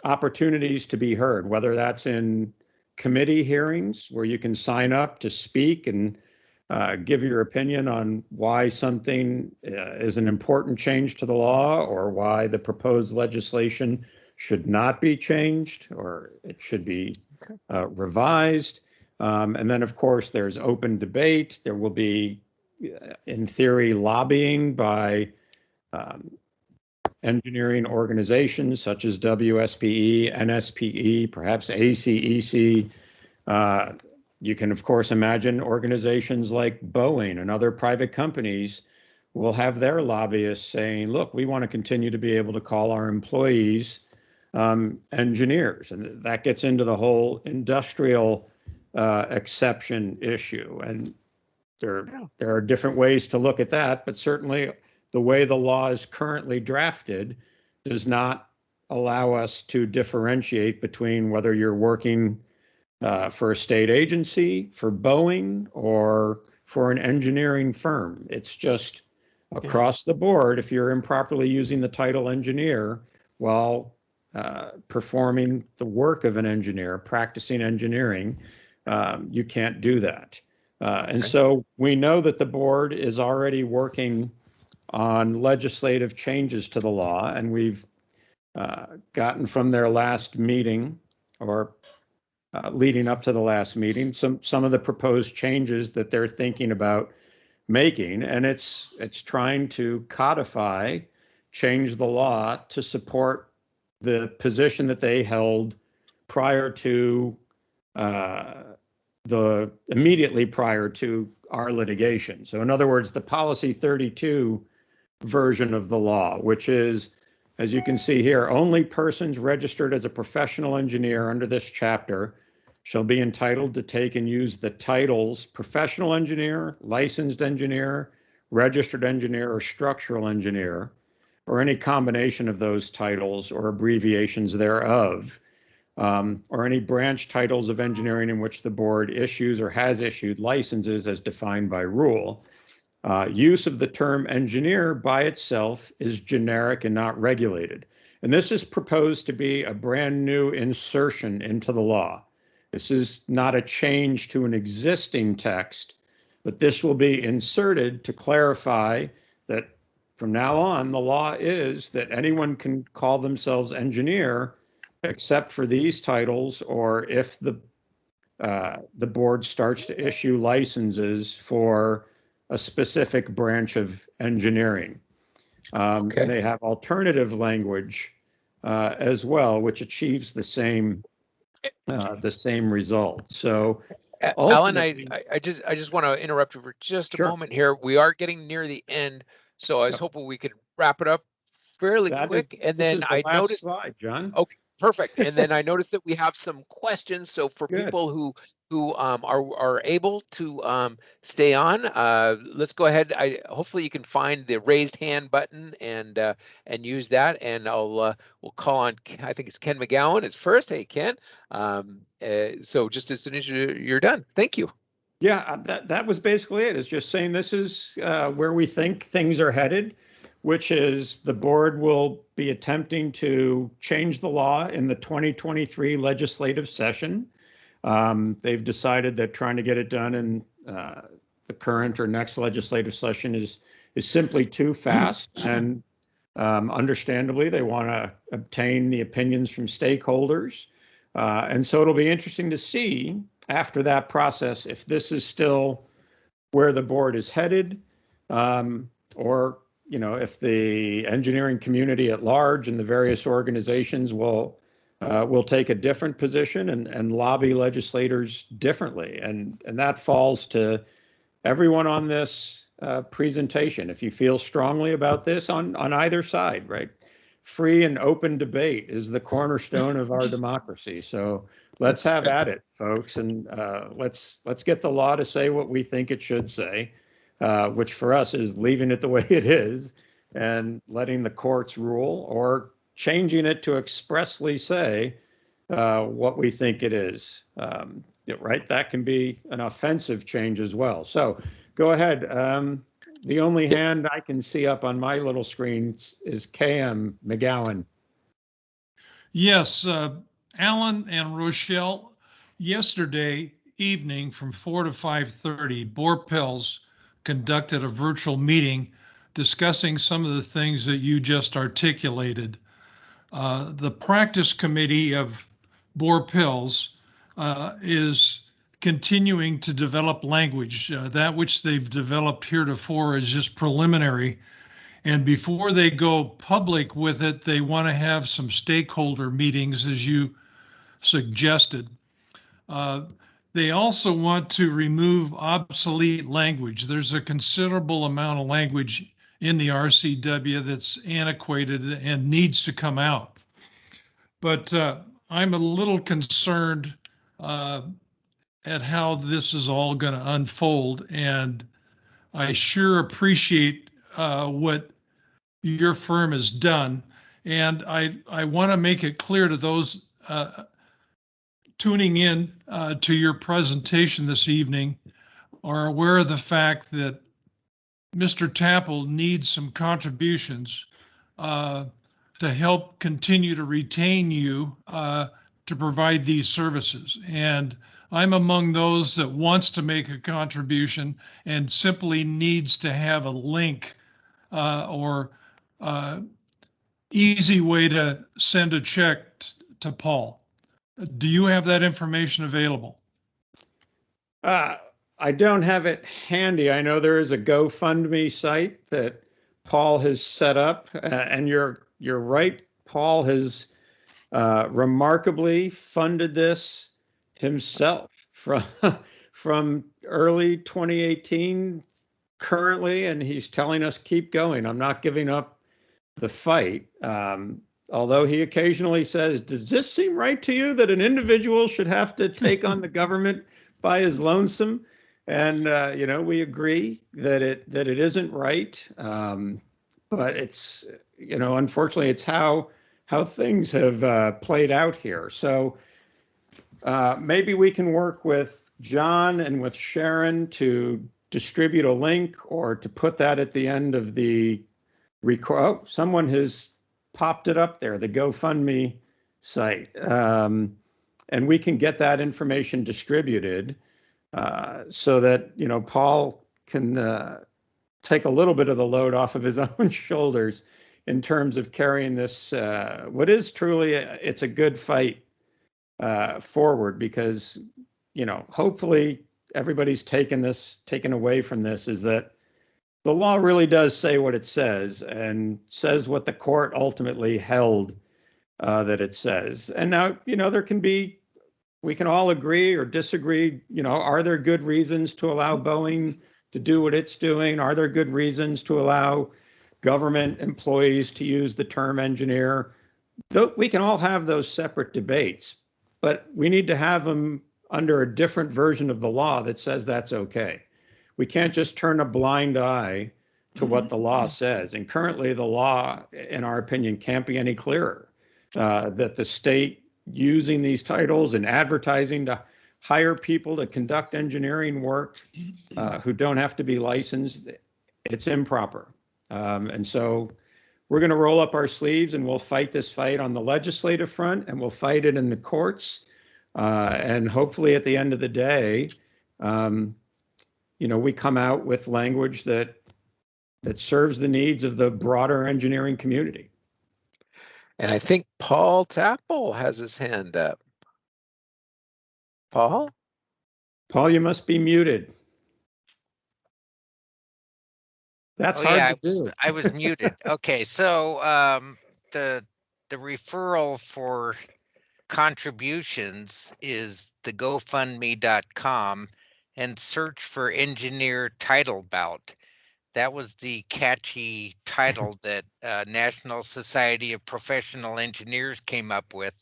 B: opportunities to be heard, whether that's in committee hearings where you can sign up to speak and give your opinion on why something is an important change to the law, or why the proposed legislation should not be changed, or it should be revised. And then, of course, there's open debate. There will be, in theory, lobbying by engineering organizations such as WSPE, NSPE, perhaps ACEC. You can, of course, imagine organizations like Boeing and other private companies will have their lobbyists saying, look, we want to continue to be able to call our employees engineers. And that gets into the whole industrial exception issue. And there are different ways to look at that, but certainly the way the law is currently drafted does not allow us to differentiate between whether you're working for a state agency, for Boeing, or for an engineering firm. It's just across the board. If you're improperly using the title engineer while performing the work of an engineer, practicing engineering, you can't do that. And so we know that the board is already working on legislative changes to the law, and we've gotten from their last meeting, or leading up to the last meeting, some of the proposed changes that they're thinking about making, and it's trying to codify, change the law to support the position that they held prior to immediately prior to our litigation. So in other words, the policy 32 version of the law, which is, as you can see here, only persons registered as a professional engineer under this chapter shall be entitled to take and use the titles professional engineer, licensed engineer, registered engineer, or structural engineer, or any combination of those titles or abbreviations thereof, or any branch titles of engineering in which the board issues or has issued licenses as defined by rule. Use of the term engineer by itself is generic and not regulated. And this is proposed to be a brand new insertion into the law. This is not a change to an existing text, but this will be inserted to clarify that from now on, the law is that anyone can call themselves engineer except for these titles, or if the board starts to issue licenses for a specific branch of engineering. And they have alternative language as well, which achieves the same result. So,
A: Alan, I just want to interrupt you for just a moment here. We are getting near the end, so I was hoping we could wrap it up fairly quick. And then I noticed
B: slide, John.
A: Okay, perfect. And then I noticed that we have some questions. So for people who are able to stay on, let's go ahead. Hopefully you can find the raised hand button and use that. And we'll call on, I think it's Ken McGowan is first. Hey, Ken. So just as soon as you're done. Thank you.
B: Yeah, that was basically it. It's just saying this is where we think things are headed, which is the board will be attempting to change the law in the 2023 legislative session. They've decided that trying to get it done in the current or next legislative session is simply too fast. And understandably, they want to obtain the opinions from stakeholders. And so it'll be interesting to see after that process if this is still where the board is headed, or if the engineering community at large and the various organizations will take a different position and lobby legislators differently. And that falls to everyone on this presentation. If you feel strongly about this on either side, right? Free and open debate is the cornerstone of our democracy. So let's have at it, folks. And let's get the law to say what we think it should say. Which for us is leaving it the way it is and letting the courts rule, or changing it to expressly say what we think it is. Right? That can be an offensive change as well. So go ahead. The only hand I can see up on my little screen is KM McGowan.
D: Yes, Alan and Rochelle, yesterday evening from 4 to 5:30, BORPELS conducted a virtual meeting discussing some of the things that you just articulated. The practice committee of BORPELS is continuing to develop language. That which they've developed heretofore is just preliminary. And before they go public with it, they want to have some stakeholder meetings, as you suggested. They also want to remove obsolete language. There's a considerable amount of language in the RCW that's antiquated and needs to come out. But I'm a little concerned at how this is all going to unfold. And I sure appreciate what your firm has done. And I want to make it clear to those tuning in to your presentation this evening are aware of the fact that Mr. Tappel needs some contributions to help continue to retain you to provide these services. And I'm among those that wants to make a contribution and simply needs to have a link or easy way to send a check to Paul. Do you have that information available?
B: I don't have it handy. I know there is a GoFundMe site that Paul has set up, and you're right. Paul has remarkably funded this himself from early 2018 currently, and he's telling us keep going. I'm not giving up the fight. Although he occasionally says, does this seem right to you that an individual should have to take on the government by his lonesome? And we agree that it isn't right. But it's, unfortunately, it's how things have played out here. So maybe we can work with John and with Sharon to distribute a link or to put that at the end of the record. Oh, someone has popped it up there, the GoFundMe site. And we can get that information distributed so that, Paul can take a little bit of the load off of his own shoulders in terms of carrying this, what is truly, it's a good fight forward because, hopefully everybody's taken away from this is that the law really does say what it says and says what the court ultimately held that it says. And now, we can all agree or disagree, are there good reasons to allow Boeing to do what it's doing? Are there good reasons to allow government employees to use the term engineer? We can all have those separate debates, but we need to have them under a different version of the law that says that's okay. We can't just turn a blind eye to what the law says. And currently the law, in our opinion, can't be any clearer that the state using these titles and advertising to hire people to conduct engineering work who don't have to be licensed, it's improper. And so we're going to roll up our sleeves and we'll fight this fight on the legislative front and we'll fight it in the courts. And hopefully at the end of the day, we come out with language that serves the needs of the broader engineering community.
A: And I think Paul Tappel has his hand up. Paul?
B: Paul, you must be muted. That's hard to do.
E: I was muted. Okay, so the referral for contributions is the GoFundMe.com and search for engineer title bout. That was the catchy title that National Society of Professional Engineers came up with.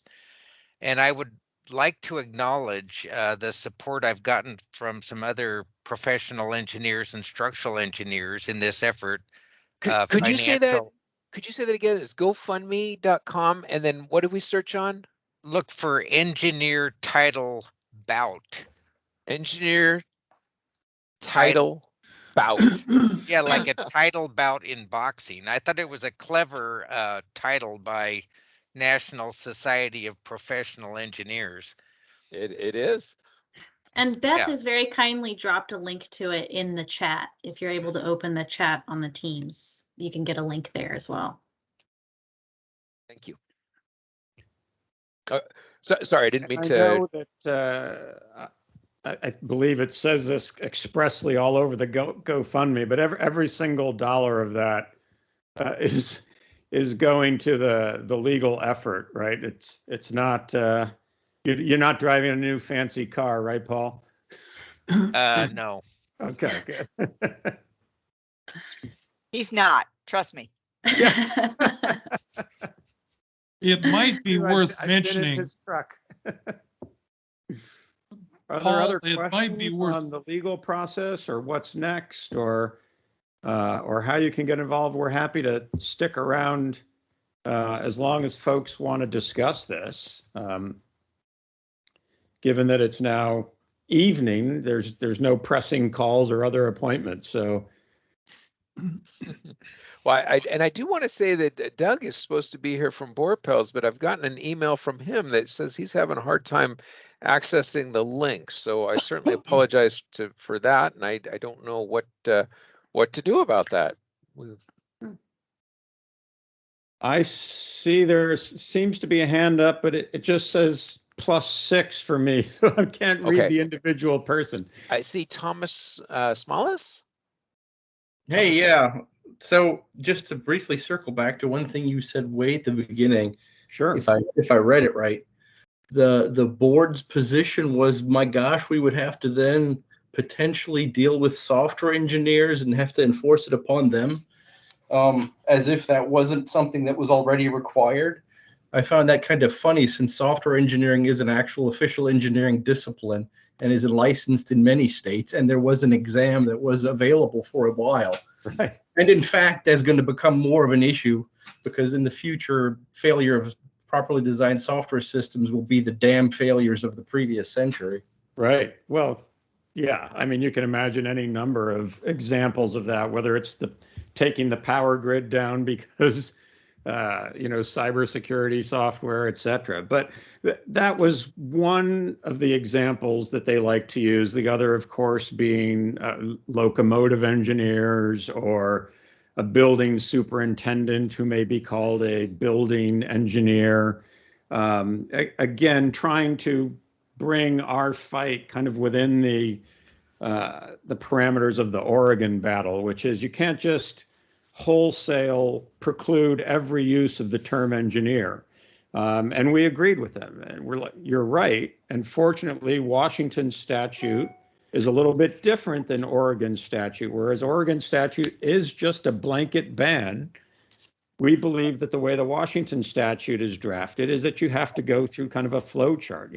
E: And I would like to acknowledge the support I've gotten from some other professional engineers and structural engineers in this effort.
A: Could you say that? Could you say that again? It's GoFundMe.com, and then what do we search on?
E: Look for engineer title bout.
A: Engineer title bout.
E: Yeah, like a title bout in boxing. I thought it was a clever title by National Society of Professional Engineers.
A: It is.
C: And Beth
E: Yeah.
C: has very kindly dropped a link to it in the chat. If you're able to open the chat on the Teams, you can get a link there as well.
A: Thank you. Sorry, I didn't mean
B: I
A: to.
B: know that I believe it says this expressly all over the GoFundMe, but every single dollar of that is going to the legal effort, right? It's not you're not driving a new fancy car, right, Paul?
E: No.
B: Okay, good.
F: He's not, trust me.
B: Yeah.
D: It might be worth
B: I've been in
D: mentioning,
B: his truck. Are
D: Paul,
B: there other
D: it might be
B: questions
D: worth-
B: on the legal process or what's next or how you can get involved? We're happy to stick around as long as folks want to discuss this. Given that it's now evening, there's no pressing calls or other appointments. So,
A: Well, I do want to say that Doug is supposed to be here from BORPELS, but I've gotten an email from him that says he's having a hard time accessing the link. So I certainly apologize for that, and I don't know what to do about that.
B: I see there seems to be a hand up, but it just says +6 for me, so I can't read
A: Okay.
B: the individual person.
A: I see Thomas Smallis.
G: Hey, yeah. So just to briefly circle back to one thing you said way at the beginning,
B: Sure.
G: if I read it right, the board's position was, my gosh, we would have to then potentially deal with software engineers and have to enforce it upon them, as if that wasn't something that was already required. I found that kind of funny, since software engineering is an actual official engineering discipline and is licensed in many states, and there was an exam that was available for a while.
B: Right.
G: And in fact, that's going to become more of an issue, because in the future, failure of properly designed software systems will be the damn failures of the previous century.
B: Right. Well, yeah. I mean, you can imagine any number of examples of that, whether it's taking the power grid down because cybersecurity software, et cetera. But that was one of the examples that they like to use. The other, of course, being locomotive engineers or a building superintendent who may be called a building engineer. Again, trying to bring our fight kind of within the parameters of the Oregon battle, which is you can't just wholesale preclude every use of the term engineer. And we agreed with them. And we're like, you're right. And fortunately, Washington statute is a little bit different than Oregon statute, whereas Oregon statute is just a blanket ban. We believe that the way the Washington statute is drafted is that you have to go through kind of a flow chart.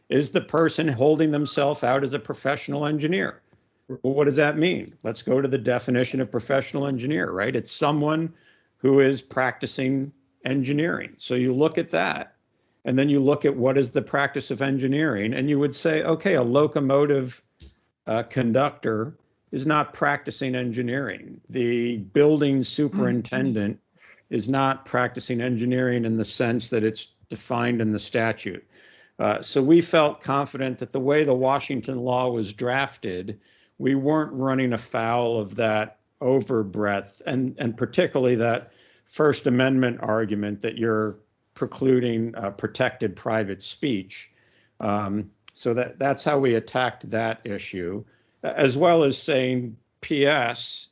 B: Is the person holding themselves out as a professional engineer? Well, what does that mean? Let's go to the definition of professional engineer, right? It's someone who is practicing engineering. So you look at that, and then you look at what is the practice of engineering, and you would say, okay, a locomotive conductor is not practicing engineering. The building superintendent is not practicing engineering in the sense that it's defined in the statute. So we felt confident that the way the Washington law was drafted, we weren't running afoul of that overbreadth, and particularly that First Amendment argument that you're precluding protected private speech. So that's how we attacked that issue, as well as saying, P.S.,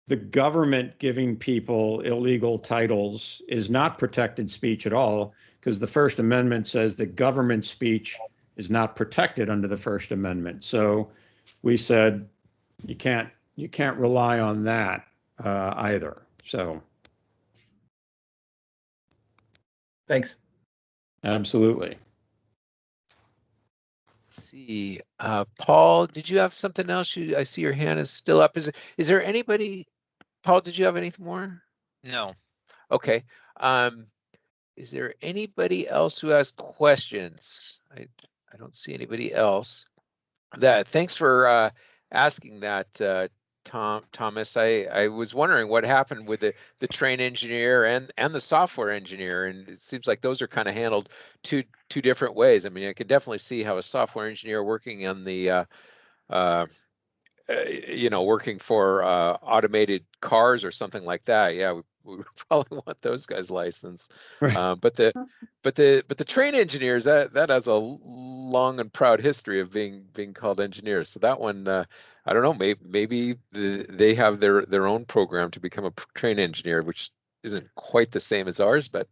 B: the government giving people illegal titles is not protected speech at all, because the First Amendment says that government speech is not protected under the First Amendment. So we said you can't rely on that either. So
G: Thanks.
B: absolutely.
A: Let's see, Paul, did you have something else? I see your hand is still up. Is there anybody? Paul, did you have anything more?
E: No.
A: Okay. Is there anybody else who has questions? I don't see anybody else. Thanks for asking that, Thomas. I was wondering what happened with the train engineer and the software engineer, and it seems like those are kind of handled two different ways. I mean, I could definitely see how a software engineer working on the working for automated cars or something like that. Yeah, we would probably want those guys licensed.
B: Right.
A: But the train engineers, that has a long and proud history of being called engineers. So that one, I don't know, maybe they have their own program to become a train engineer, which isn't quite the same as ours, but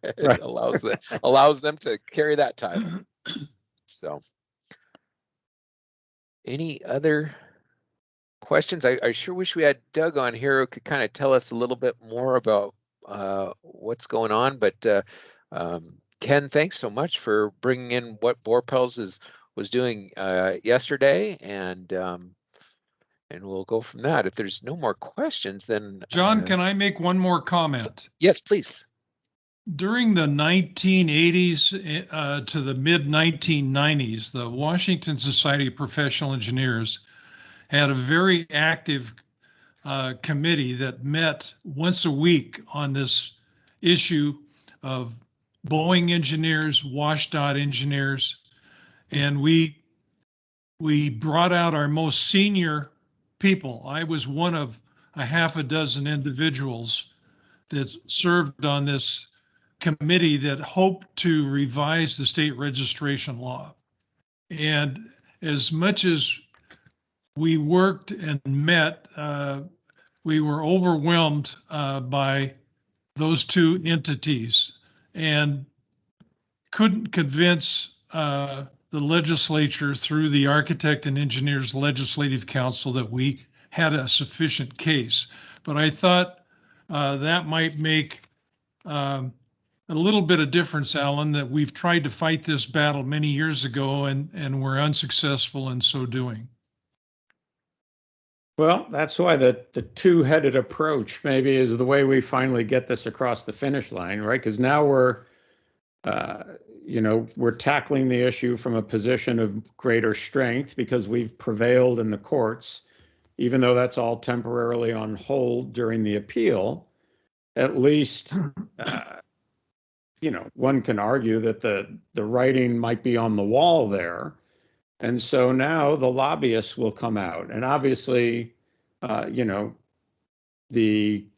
A: it
B: Right.
A: allows them to carry that title. So, any other questions? I sure wish we had Doug on here who could kind of tell us a little bit more about what's going on. But Ken, thanks so much for bringing in what BORPELS was doing yesterday, and we'll go from that. If there's no more questions, then
D: John, can I make one more comment?
A: Yes, please.
D: During the 1980s to the mid 1990s, the Washington Society of Professional Engineers had a very active committee that met once a week on this issue of Boeing engineers, WashDOT engineers, and we brought out our most senior people. I was one of a half a dozen individuals that served on this committee that hoped to revise the state registration law. And as much as we worked and met, we were overwhelmed by those two entities and couldn't convince the legislature through the Architect and Engineers Legislative Council that we had a sufficient case. But I thought that might make a little bit of difference, Alan, that we've tried to fight this battle many years ago and we're unsuccessful in so doing.
B: Well, that's why the two-headed approach maybe is the way we finally get this across the finish line, right? Because now we're tackling the issue from a position of greater strength because we've prevailed in the courts, even though that's all temporarily on hold during the appeal. At least, one can argue that the writing might be on the wall there. And so now the lobbyists will come out, and obviously, the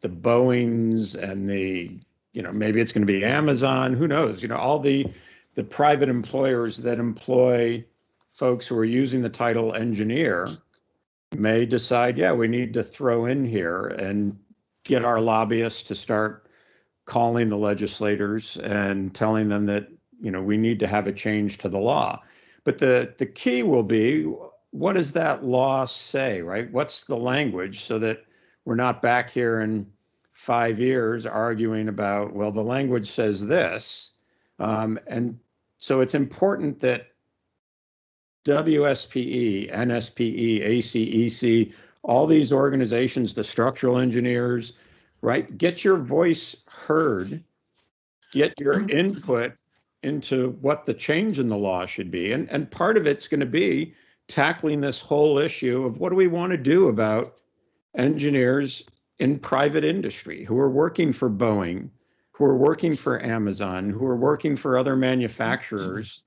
B: Boeings and maybe it's going to be Amazon, who knows? All the private employers that employ folks who are using the title engineer may decide, yeah, we need to throw in here and get our lobbyists to start calling the legislators and telling them that, we need to have a change to the law. But the key will be, what does that law say, right? What's the language so that we're not back here in 5 years arguing about, well, the language says this. And so it's important that WSPE, NSPE, ACEC, all these organizations, the structural engineers, right? Get your voice heard, get your input into what the change in the law should be. And part of it's going to be tackling this whole issue of what do we want to do about engineers in private industry who are working for Boeing, who are working for Amazon, who are working for other manufacturers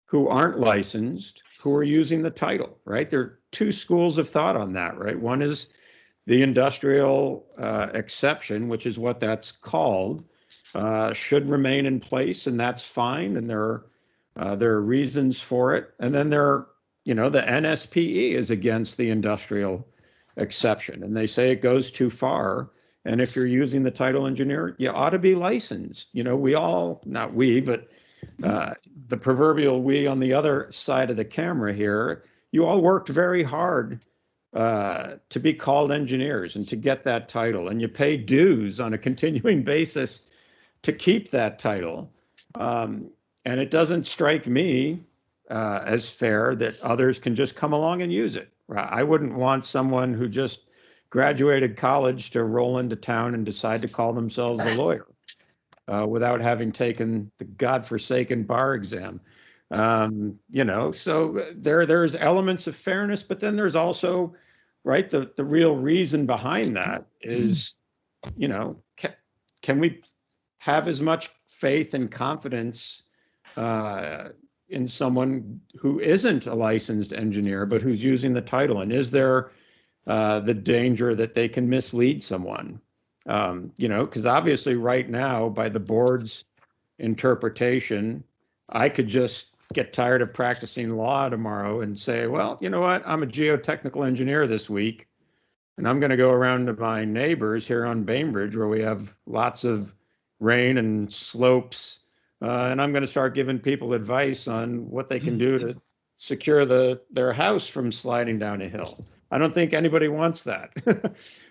B: who aren't licensed, who are using the title, right? There are two schools of thought on that, right? One is the industrial exception, which is what that's called, should remain in place, and that's fine. And there are reasons for it. And then the NSPE is against the industrial exception, and they say it goes too far. And if you're using the title engineer, you ought to be licensed. We all, not we, but the proverbial we on the other side of the camera here, you all worked very hard to be called engineers and to get that title, and you pay dues on a continuing basis to keep that title. And it doesn't strike me as fair that others can just come along and use it. I wouldn't want someone who just graduated college to roll into town and decide to call themselves a lawyer. without having taken the godforsaken bar exam. You know, so there's elements of fairness, but then there's also, right, the real reason behind that is, you know, can we have as much faith and confidence in someone who isn't a licensed engineer, but who's using the title? And is there the danger that they can mislead someone? You know, because obviously right now, by the board's interpretation, I could just get tired of practicing law tomorrow and say, well, you know what, I'm a geotechnical engineer this week, and I'm going to go around to my neighbors here on Bainbridge, where we have lots of rain and slopes, and I'm going to start giving people advice on what they can do to secure their house from sliding down a hill. I don't think anybody wants that,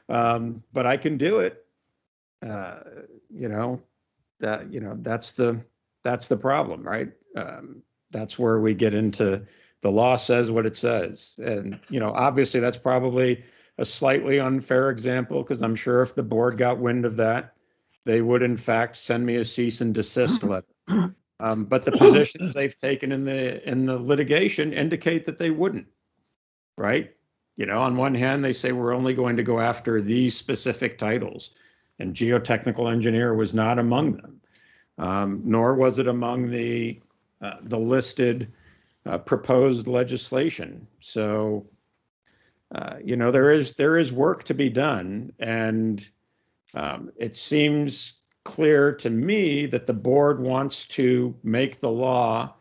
B: but I can do it. You know, that's the problem, right? That's where we get into the law says what it says. And, you know, obviously that's probably a slightly unfair example, because I'm sure if the board got wind of that, they would in fact send me a cease and desist letter. But the positions they've taken in the litigation indicate that they wouldn't, right? You know, on one hand, they say we're only going to go after these specific titles, and geotechnical engineer was not among them, nor was it among the listed proposed legislation. So, you know, there is work to be done, and it seems clear to me that the board wants to make the law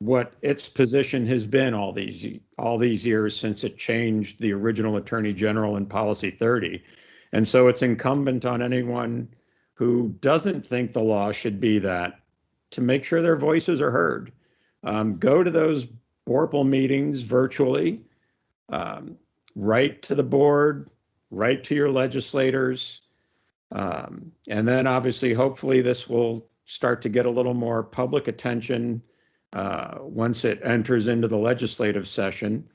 B: what its position has been all these years since it changed the original Attorney General in Policy 30. And so it's incumbent on anyone who doesn't think the law should be that to make sure their voices are heard. Go to those BORPEL meetings virtually, write to the board, write to your legislators, and then obviously, hopefully this will start to get a little more public attention once it enters into the legislative session,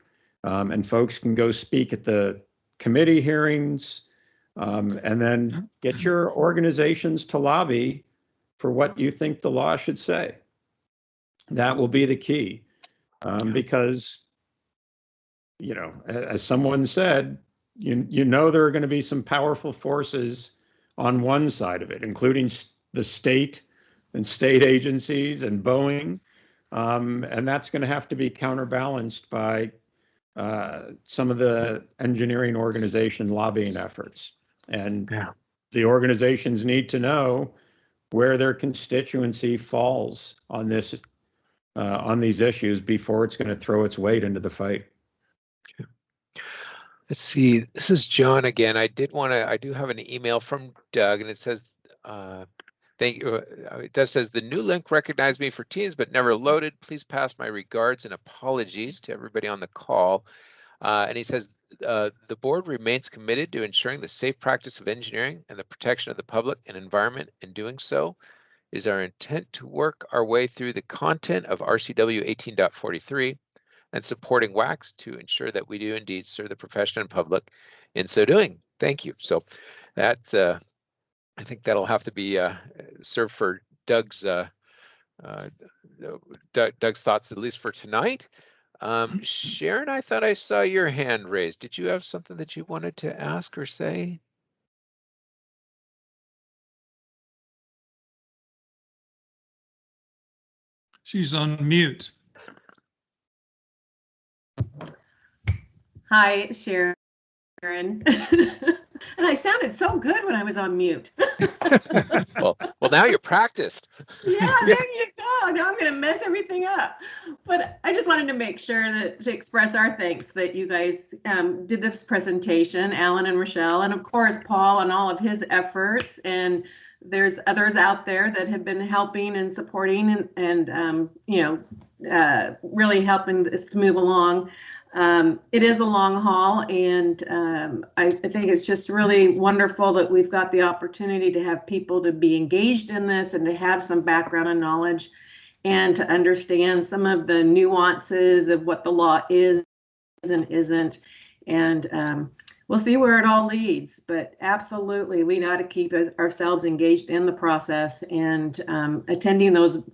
B: and folks can go speak at the committee hearings, and then get your organizations to lobby for what you think the law should say. That will be the key, because, you know, as someone said, you know there are going to be some powerful forces on one side of it, including the state and state agencies and Boeing, and that's going to have to be counterbalanced by some of the engineering organization lobbying efforts. And the organizations need to know where their constituency falls on this, on these issues before it's going to throw its weight into the fight.
A: Let's see, this is John again. I do have an email from Doug, and it says, thank you. It does says, the new link recognized me for Teams, but never loaded. Please pass my regards and apologies to everybody on the call. And he says, the board remains committed to ensuring the safe practice of engineering and the protection of the public and environment. In doing so, it is our intent to work our way through the content of RCW 18.43 and supporting WACS to ensure that we do indeed serve the profession and public in so doing. Thank you. So that's, I think that'll have to be served for Doug's thoughts, at least for tonight. Sharon, I thought I saw your hand raised. Did you have something that you wanted to ask or say?
D: She's on mute.
H: Hi, it's Sharon. And I sounded so good when I was on mute.
A: well, now you're practiced.
H: Yeah, there you go. Now I'm going to mess everything up. But I just wanted to make sure to express our thanks that you guys did this presentation, Alan and Rochelle, and of course, Paul and all of his efforts. And there's others out there that have been helping and supporting and you know, really helping this to move along. It is a long haul, and I think it's just really wonderful that we've got the opportunity to have people to be engaged in this and to have some background and knowledge and to understand some of the nuances of what the law is and isn't. And we'll see where it all leads. But absolutely, we got to keep ourselves engaged in the process and attending those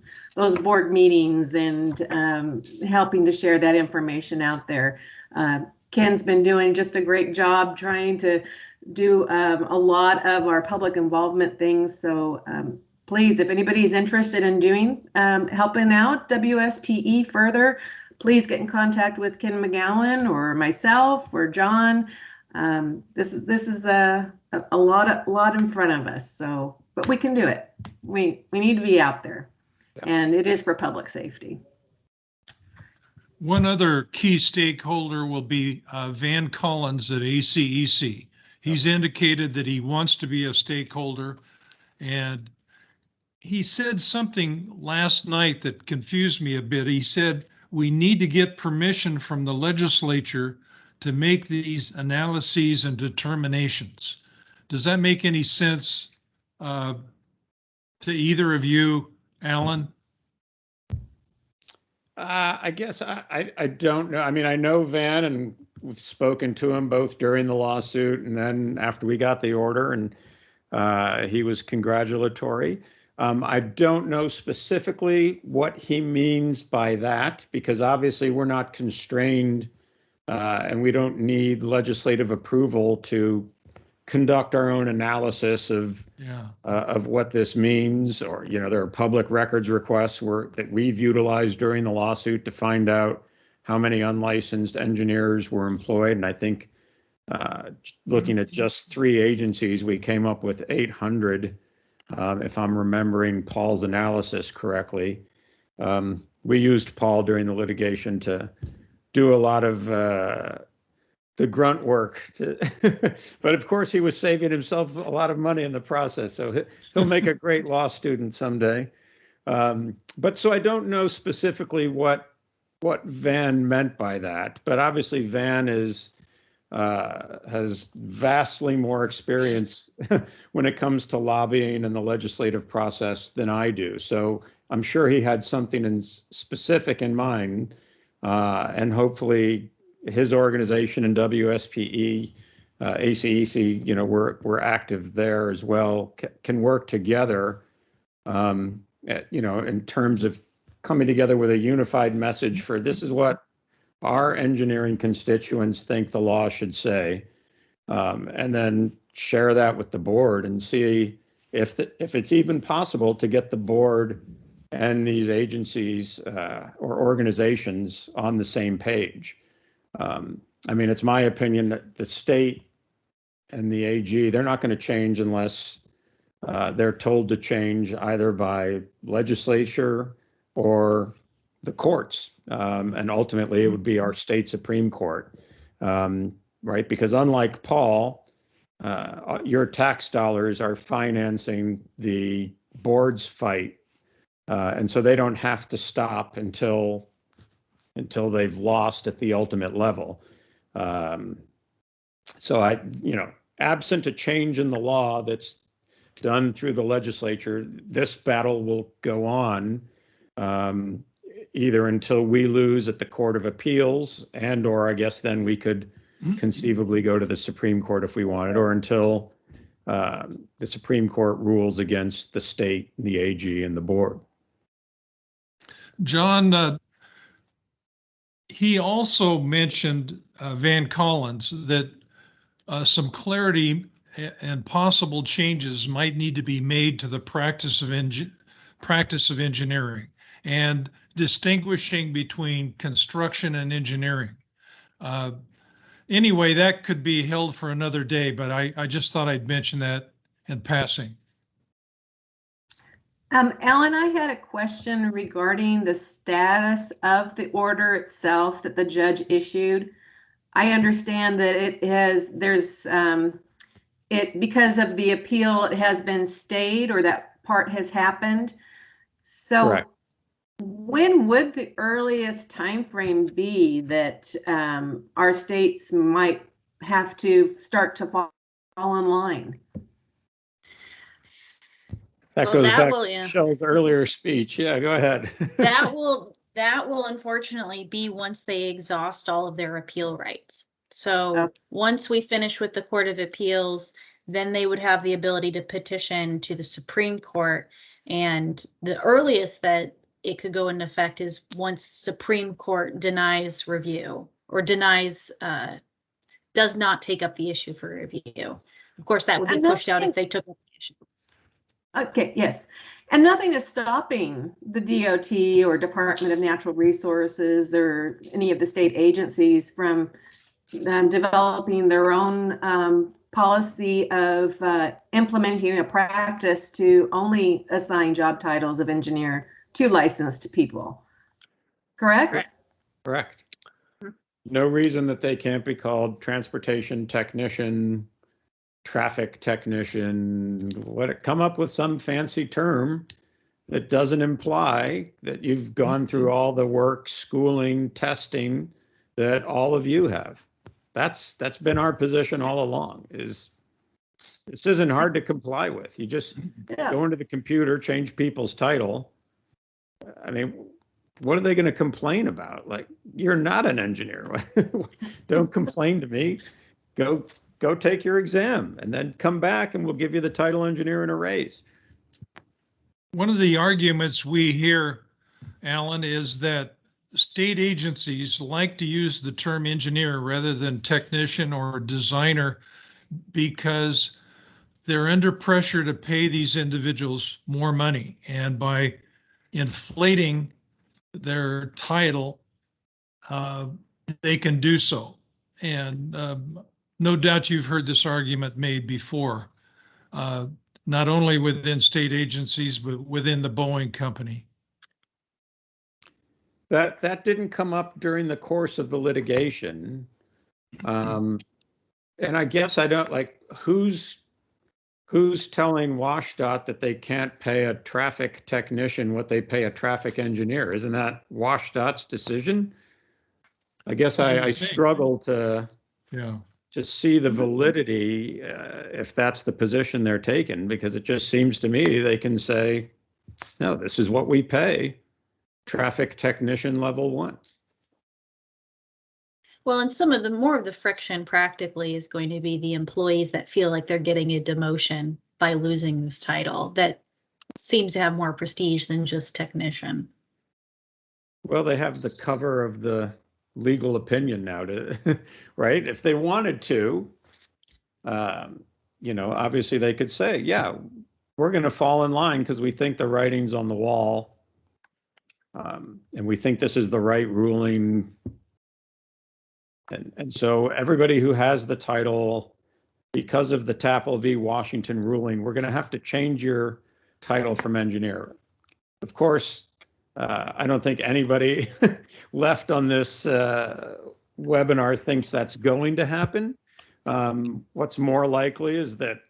H: board meetings and helping to share that information out there. Ken's been doing just a great job trying to do a lot of our public involvement things. So please, if anybody's interested in doing helping out WSPE further, please get in contact with Ken McGowan or myself or John. This is a lot in front of us. So, but we can do it. We need to be out there, and it is for public safety.
D: One other key stakeholder will be Van Collins at ACEC. He's indicated that he wants to be a stakeholder, and he said something last night that confused me a bit. He said, we need to get permission from the legislature to make these analyses and determinations. Does that make any sense to either of you, Alan?
B: I guess I don't know. I mean, I know Van, and we've spoken to him both during the lawsuit and then after we got the order, and he was congratulatory. I don't know specifically what he means by that, because obviously we're not constrained and we don't need legislative approval to conduct our own analysis of what this means. Or, you know, there are public records requests that we've utilized during the lawsuit to find out how many unlicensed engineers were employed. And I think looking at just 3 agencies, we came up with 800, if I'm remembering Paul's analysis correctly. We used Paul during the litigation to do a lot of the grunt work, but of course he was saving himself a lot of money in the process. So he'll make a great law student someday. But so I don't know specifically what Van meant by that, but obviously Van has vastly more experience when it comes to lobbying and the legislative process than I do. So I'm sure he had something specific in mind, and hopefully his organization and WSPE, ACEC, you know, we're active there as well, can work together, you know, in terms of coming together with a unified message for this is what our engineering constituents think the law should say, and then share that with the board and see if it's even possible to get the board and these agencies or organizations on the same page. I mean, it's my opinion that the state and the AG, they're not going to change unless they're told to change either by legislature or the courts. And ultimately, it would be our state Supreme Court, right? Because unlike Paul, your tax dollars are financing the board's fight. And so they don't have to stop until they've lost at the ultimate level. So you know, absent a change in the law that's done through the legislature, this battle will go on either until we lose at the Court of Appeals, or I guess then we could conceivably go to the Supreme Court if we wanted, or until the Supreme Court rules against the state, the AG, and the board.
D: John, he also mentioned, Van Collins, that some clarity and possible changes might need to be made to the practice of engineering and distinguishing between construction and engineering. Anyway, that could be held for another day, but I just thought I'd mention that in passing.
H: Alan, I had a question regarding the status of the order itself that the judge issued. I understand that because of the appeal, it has been stayed, or that part has happened. So correct. When would the earliest time frame be that our states might have to start to fall in line?
B: That goes back to Michelle's earlier speech. Yeah, go ahead.
C: That will unfortunately be once they exhaust all of their appeal rights. So
H: Okay.
C: once we finish with the Court of Appeals, then they would have the ability to petition to the Supreme Court. And the earliest that it could go into effect is once Supreme Court denies review or denies, does not take up the issue for review. Of course, that would be pushed out if they took up the issue.
H: Okay, yes. And nothing is stopping the DOT or Department of Natural Resources or any of the state agencies from developing their own policy of implementing a practice to only assign job titles of engineer to licensed people. Correct?
B: Correct. No reason that they can't be called transportation technician, traffic technician, come up with some fancy term that doesn't imply that you've gone through all the work, schooling, testing that all of you have. That's been our position all along. Is this isn't hard to comply with. You just go into the computer, change people's title. I mean, what are they going to complain about? Like, you're not an engineer. Don't complain to me. Go take your exam and then come back and we'll give you the title engineer and a raise.
D: One of the arguments we hear, Alan, is that state agencies like to use the term engineer rather than technician or designer because they're under pressure to pay these individuals more money. And by inflating their title, they can do so. And no doubt you've heard this argument made before, not only within state agencies, but within the Boeing company.
B: That didn't come up during the course of the litigation. And I guess I don't like who's telling WashDOT that they can't pay a traffic technician what they pay a traffic engineer? Isn't that WashDOT's decision? I guess I struggle to see the validity if that's the position they're taking, because it just seems to me they can say, no, this is what we pay traffic technician level 1.
C: Well, and some of the more of the friction practically is going to be the employees that feel like they're getting a demotion by losing this title that seems to have more prestige than just technician.
B: Well, they have the cover of the legal opinion now to, right? If they wanted to, obviously they could say, yeah, we're going to fall in line because we think the writing's on the wall. And we think this is the right ruling. And so everybody who has the title, because of the Tappel v. Washington ruling, we're going to have to change your title from engineer. Of course, I don't think anybody left on this webinar thinks that's going to happen. What's more likely is that,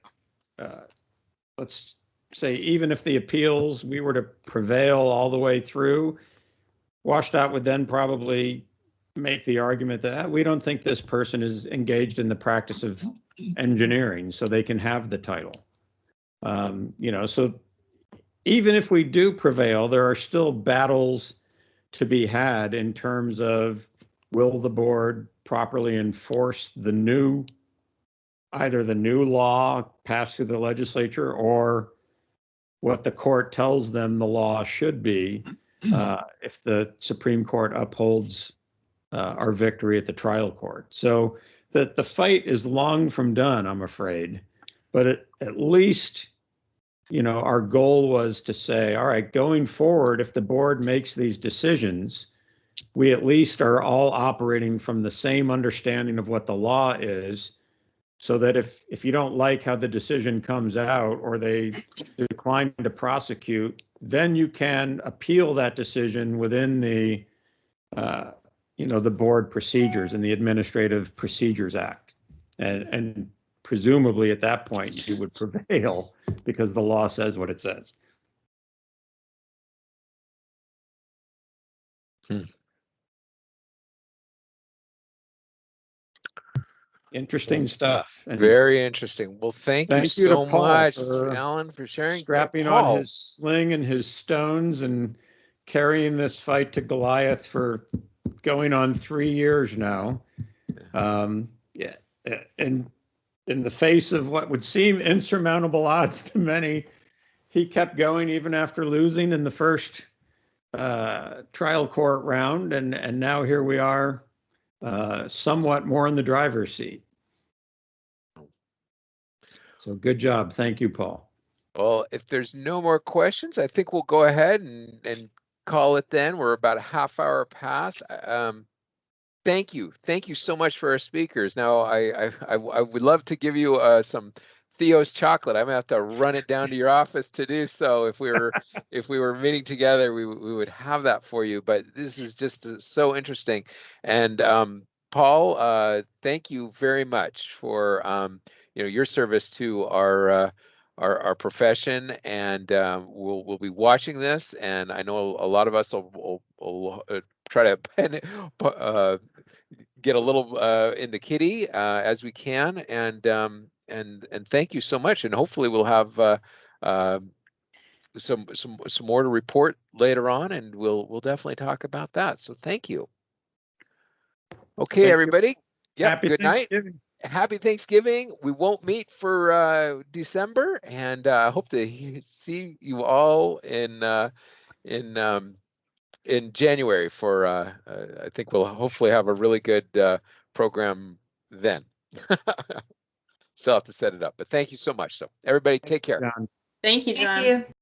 B: let's say, even if the appeals, we were to prevail all the way through, WashDOT would then probably make the argument that we don't think this person is engaged in the practice of engineering, so they can have the title. So even if we do prevail, there are still battles to be had in terms of, will the board properly enforce either the new law passed through the legislature or what the court tells them the law should be if the Supreme Court upholds our victory at the trial court. So that the fight is long from done, I'm afraid. But at least, our goal was to say, all right, going forward, if the board makes these decisions, we at least are all operating from the same understanding of what the law is, so that if you don't like how the decision comes out or they decline to prosecute, then you can appeal that decision within the the board procedures and the Administrative Procedures Act. And presumably at that point you would prevail because the law says what it says. Interesting stuff. And
A: very interesting. Well, thank you so much, Alan, for sharing.
B: Strapping on his sling and his stones and carrying this fight to Goliath for going on 3 years now. in the face of what would seem insurmountable odds to many, he kept going even after losing in the first trial court round, and now here we are, somewhat more in the driver's seat. So good job. Thank you, Paul.
A: Well, if there's no more questions, I think we'll go ahead and call it then. We're about a half hour past. Thank you. Thank you so much for our speakers. Now, I would love to give you some Theo's chocolate. I'm gonna have to run it down to your office to do so. If we were meeting together, we would have that for you. But this is just so interesting. And Paul, thank you very much for your service to our profession, and we'll be watching this. And I know a lot of us will try to get a little in the kitty as we can, and thank you so much. And hopefully we'll have some more to report later on, and we'll definitely talk about that. So thank you. Okay,
B: Thank you.
A: everybody. Yep.
B: Happy
A: Good night.
B: Thanksgiving.
A: Happy Thanksgiving. We won't meet for December, and I hope to see you all in January for I think we'll hopefully have a really good program then. Still have to set it up, but thank you so much. So everybody take care.
B: John.
C: Thank you, John.
H: Thank you.